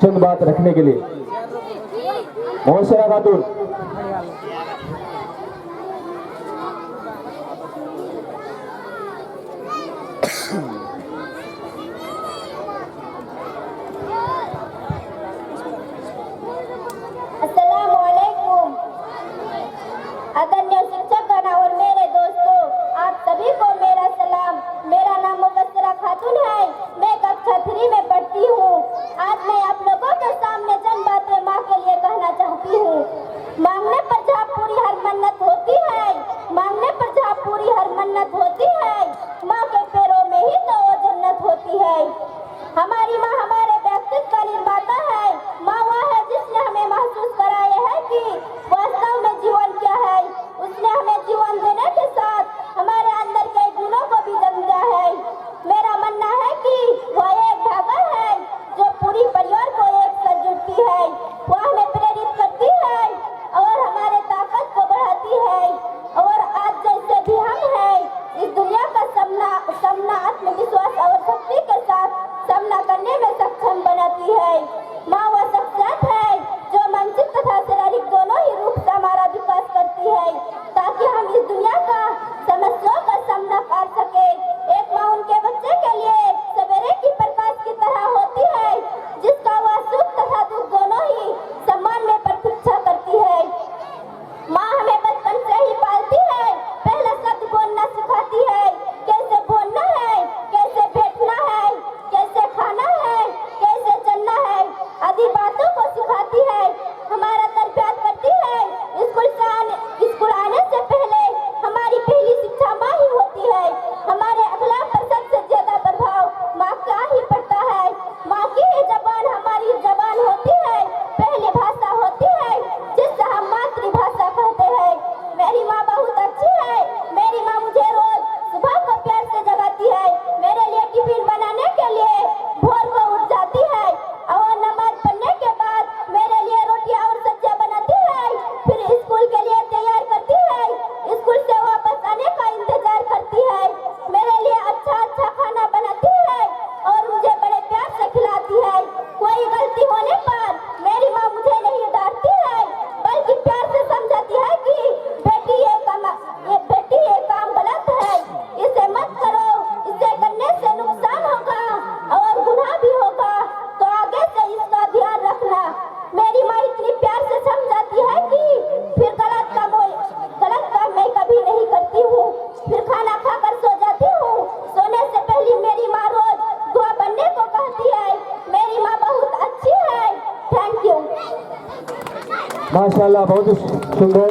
चंद बात रखने के लिए। मुबशरा खातून। अस्सलामुअलैकुम। आदरणीय शिक्षकगण और मेरे दोस्तों, सामना आत्मविश्वास और शक्ति के साथ सामना करने में सक्षम बनाती है। माँ वह शख्सियत है जो मानसिक तथा शारीरिक दोनों ही रूप से हमारा विकास करती है ताकि हम इस दुनिया का समस्याओं का सामना कर सके। एक माँ उनके बच्चे के लिए सवेरे की प्रकाश की तरह होती है जिसका वह सुख तथा दुख दोनों ही सम्मान में प्रतीक्षा करती है। माँ हमें बचपन से ही पालती है, पहला शब्द बोलना सिखाती है, कैसे बोलना है, कैसे बैठना है, कैसे खाना है, कैसे चलना है आदि बातों को सिखाती है, हमारा तरबियत करती है। स्कूल आने से पहले हमारी पहली शिक्षा माँ ही होती है। हमारे अखलाक पर सबसे ज्यादा प्रभाव माँ का ही पड़ता है। माँ की ही जबान हमारी जबान होती है, पहली भाषा होती है जिससे हम मातृभाषा कहते हैं। मेरी माँ बहुत अच्छी है। मेरी माँ मुझे रोज सुबह को प्यार से जगाती है, मेरे लिए टिफिन बनाने के लिए भोर को उठ जाती है और नमाज पढ़ने के बाद मेरे लिए रोटियां और सब्जियां बनाती है, फिर स्कूल के लिए तैयार करती है, स्कूल से वापस आने का इंतजार करती है, मेरे लिए अच्छा अच्छा खाना बनाती है और मुझे बड़े प्यार से खिलाती है। कोई गलती होने पर मेरी माँ मुझे नहीं डांटती है बल्कि प्यार से समझाती है कि बेटी ये काम गलत है, इसे मत करो, इसे करने से नुकसान होगा और गुनाह भी होगा, तो आगे से इसका ध्यान रखना। मेरी माँ इतनी प्यार से समझाती है कि फिर गलत काम मैं कभी नहीं करती हूँ। फिर खाना खाकर सो जाती हूँ। सोने से पहले मेरी माँ रोज दुआ पढ़ने को कहती है। मेरी माँ बहुत अच्छी है। Thank you. माशाल्लाह, बहुत सुंदर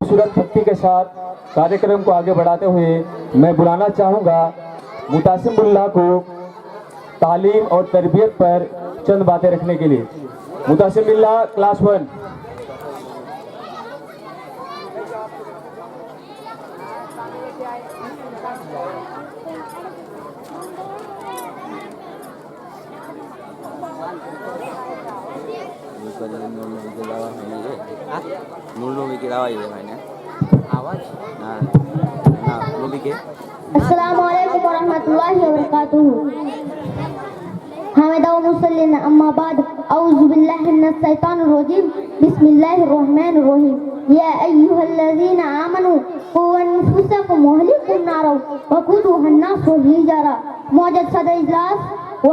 खूबसूरत भक्ति के साथ कार्यक्रम को आगे बढ़ाते हुए मैं बुलाना चाहूँगा मुतासिमुल्लाह को तालीम और तरबियत पर चंद बातें रखने के लिए। मुतासिमुल्लाह क्लास 1। अस्सलामु अलैकुम वरहमतुल्लाहि वबरकातुहू। हामिदा व मुसल्लिन अम्मा बाद औज़ु बिल्लाहि मिनश शैतानिर रजीम बिस्मिल्लाहिर रहमानिर रहीम। या अय्युहल्लज़ीना आमनू क़ू अनफुसकुम व अहलीकुम नारा वक़ूदुहा अन्नास वल हिजारा। मौजूद सदर इजलास व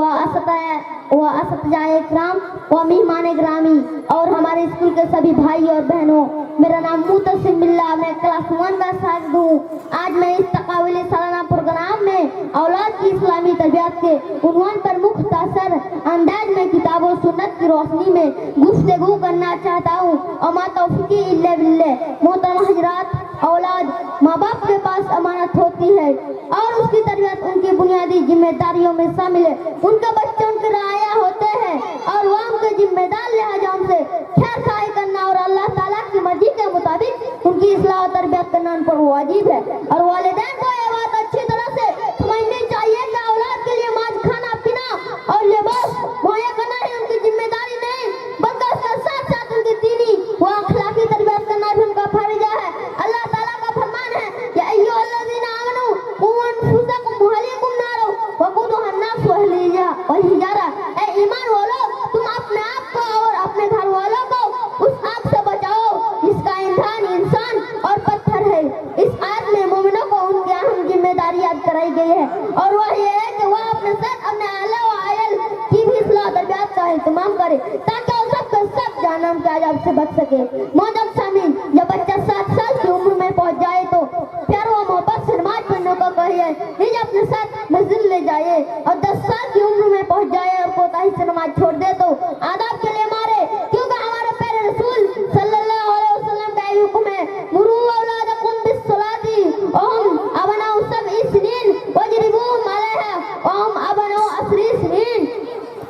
असतजाए इकराम व मेहमान ग्रामी और हमारे स्कूल के सभी भाई और बहनों, मेरा नाम मुतसिम बिल्लाह, मैं क्लास 1 का शागिर्द हूँ। आज मैं इस तकाविल सालाना प्रोग्राम में औलाद की इस्लामी तरबियत के उन्वान पर मुख्तसर अंदाज में किताब और सुन्नत की रोशनी में गुफ्तगू करना चाहता हूँ। और मा तौफीकी इल्ला बिल्लाह। मोहतरम हजरात, औलाद माँ बाप के पास अमानत होती है और उसकी तरबियत उनकी बुनियादी जिम्मेदारियों में शामिल है। उनके बच्चे उनके राया होते हैं और वह उनके जिम्मेदार लिहाजा उनसे खैर खाई करना और अल्लाह ताला की मर्जी के मुताबिक उनकी इस्लाह और तरबियत करना उन पर वाजिब है। और वालिदैन को यह बात अच्छी तरह से समझनी चाहिए कि औलाद के लिए माज खाना पीना और लिबास मुहैया करना ही उनकी जिम्मेदारी नहीं, बल्कि उसके साथ साथ उनकी दीनी व अखलाकी तरबियत करना भी उनका फर्ज है। अल्लाह ताला का फरमान है कि अय्युहल्लज़ीना आमनू क़ू अनफुसकुम व अहलीकुम नारा वक़ूदुहा अन्नास वल हिजारा। ऐ ईमान वालों, तुम अपने आप को और अपने घर वालों को उस आग से बचाओ जिसका ईंधन इंसान और पत्थर है। इस आयत में मोमिनों को उनकी अहम जिम्मेदारी याद कराई गई है और वह ये है कि वह अपने साथ अपने आला व आयल की भी इस्लाह तरबियत का एहतमाम करे ताकि वो सब जहन्नम के अज़ाब से बच सके। मौजूद सामीन, जब बच्चा 7 साल की उम्र में पहुंच जाए तो प्यार व मोहब्बत से नमाज पढ़ने को कहिए, निज अपने साथ मस्जिद ले जाए। और 10 साल की उम्र में पहुंच जाए और कोताही से नमाज छोड़ दे तो आदाब के लिए मारे, क्योंकि हमारे प्यारे रसूल सल्लल्लाहु अलैहि वसल्लम का हुक्म है, मुरू औलादकुम बिस्सलाती व हम अबनाउ सब'i सिनीन वजरिबूहुम अलैहा व हम अबनाउ 10 सिनीन।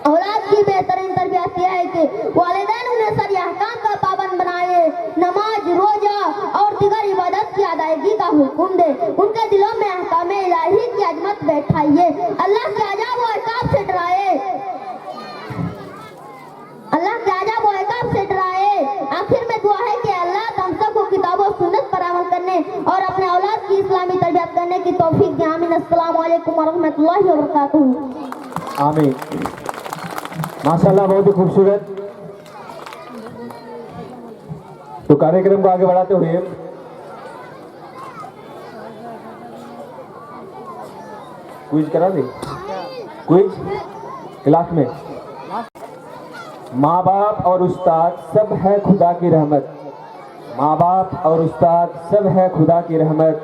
औलाद की बेहतरीन तरबियत यह है कि वालिदैन उन्हें शरई अहकाम का पाबंद बनाए, नमाज, रोजा और दीगर इबादत की अदायगी का हुक्म दे, उनके दिलों में अहकाम इलाही की अजमत बैठाइए, अल्लाह के अजाब व इकाब से डराए, आखिर में दुआ है कि अल्लाह हम सबको किताब और सुन्नत पर अमल और अपने औलाद की इस्लामी तरबियत करने की तौफीक दें। आमीन। अस्सलाम वालेकुम वरहमतुल्लाहि वबरकातुहू। आमीन। माशाल्लाह, बहुत ही खूबसूरत। तो कार्यक्रम को आगे बढ़ाते हुए क्विज करा दे। क्विज क्लास में माँ बाप और उस्ताद सब है खुदा की रहमत। माँ बाप और उस्ताद सब है खुदा की रहमत।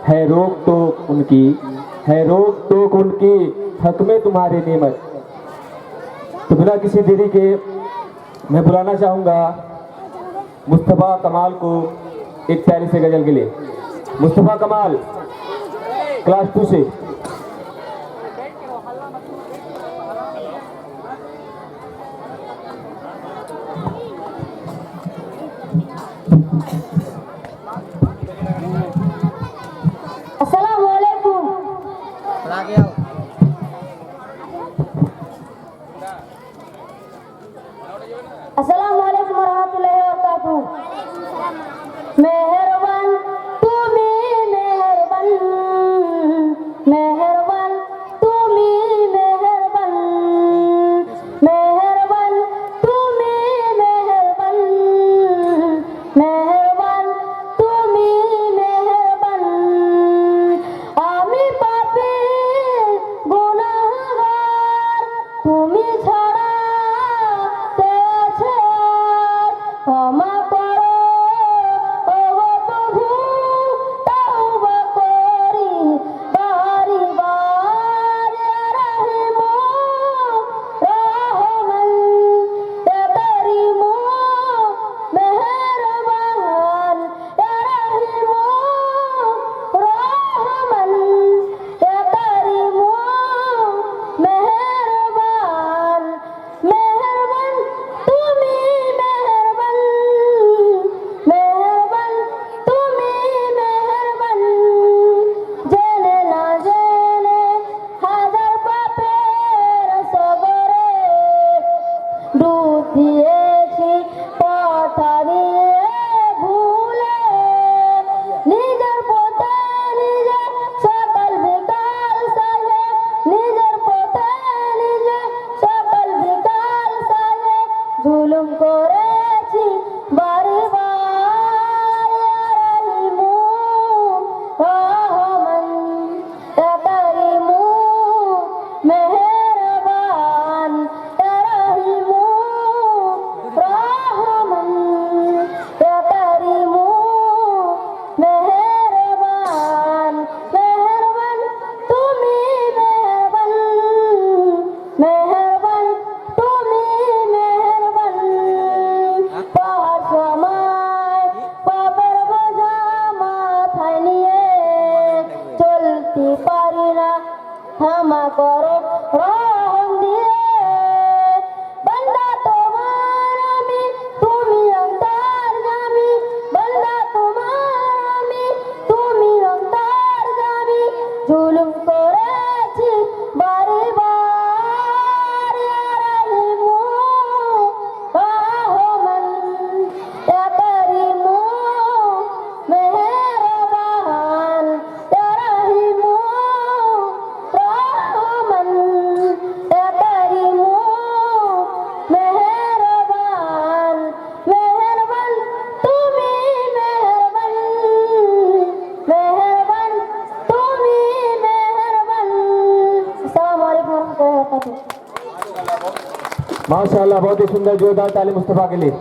है रोक टोक उनकी, है रोक टोक उनकी, हक में तुम्हारी नेमत। तो बिना किसी देरी के मैं बुलाना चाहूँगा मुस्तफ़ा कमाल को एक प्यारी से गजल के लिए। मुस्तफ़ा कमाल क्लास 2 से। अस्सलामु अलैकुम। आगे आओ। अस्सलामु अलैकुम वरहमतुल्लाहि वबरकातुहू। मेहरबान तुमी मेहरबान, मेहरबान तुमी मेहरबान, मेहरबान तुमी मेहरबान, मेहरबान तुमी मेहरबान। আমি পাপী গুনাহগার, তুমি ছাড়া কে আছে আর? ক্ষমা করো ও প্রভু, তওবা করি বারবার। ইয়া রহিম রহমান, ইয়া করিম মেহেরবান, ইয়া রহিম রহমান, ইয়া করিম মেহেরবান। মেহেরবান তুমি মেহেরবান, মেহেরবান তুমি মেহেরবান। জেনে না জেনে হাজার পাপের সগরে ডুব দিয়েছি পথ হারিয়ে ভুলে। নিজের পথে নিজে সকল বিকাল সাজে, নিজের পথে নিজে সকল বিকাল সাজে। জুলুম করেছি বারবার। ইয়া রহিম রহমান, ইয়া করিম মেহেরবান, ইয়া রহিম রহমান, ইয়া করিম মেহেরবান। মেহেরবান তুমি মেহেরবান, মেহেরবান তুমি মেহেরবান। পাহাড় সমান পাপের বোঝা মাথায় নিয়ে চলতে পারি না, ক্ষমা করো রহম দিয়ে। বান্দা তোমার আমি, তুমি অন্তর্যামী। বান্দা তোমার আমি, তুমি অন্তর্যামী। জুলুম করেছি বারবার। ইয়া রহিম রহমান, ইয়া করিম মেহেরবান, ইয়া রহিম রহমান, ইয়া করিম মেহেরবান। মেহেরবান তুমি মেহেরবান, মেহেরবান তুমি মেহেরবান। अस्सलामु अलैकुम वरहमतुल्लाहि वबरकातुहू। माशाल्लाह, बहुत ही सुंदर जोरदार ताली मुस्तफ़ा के लिए।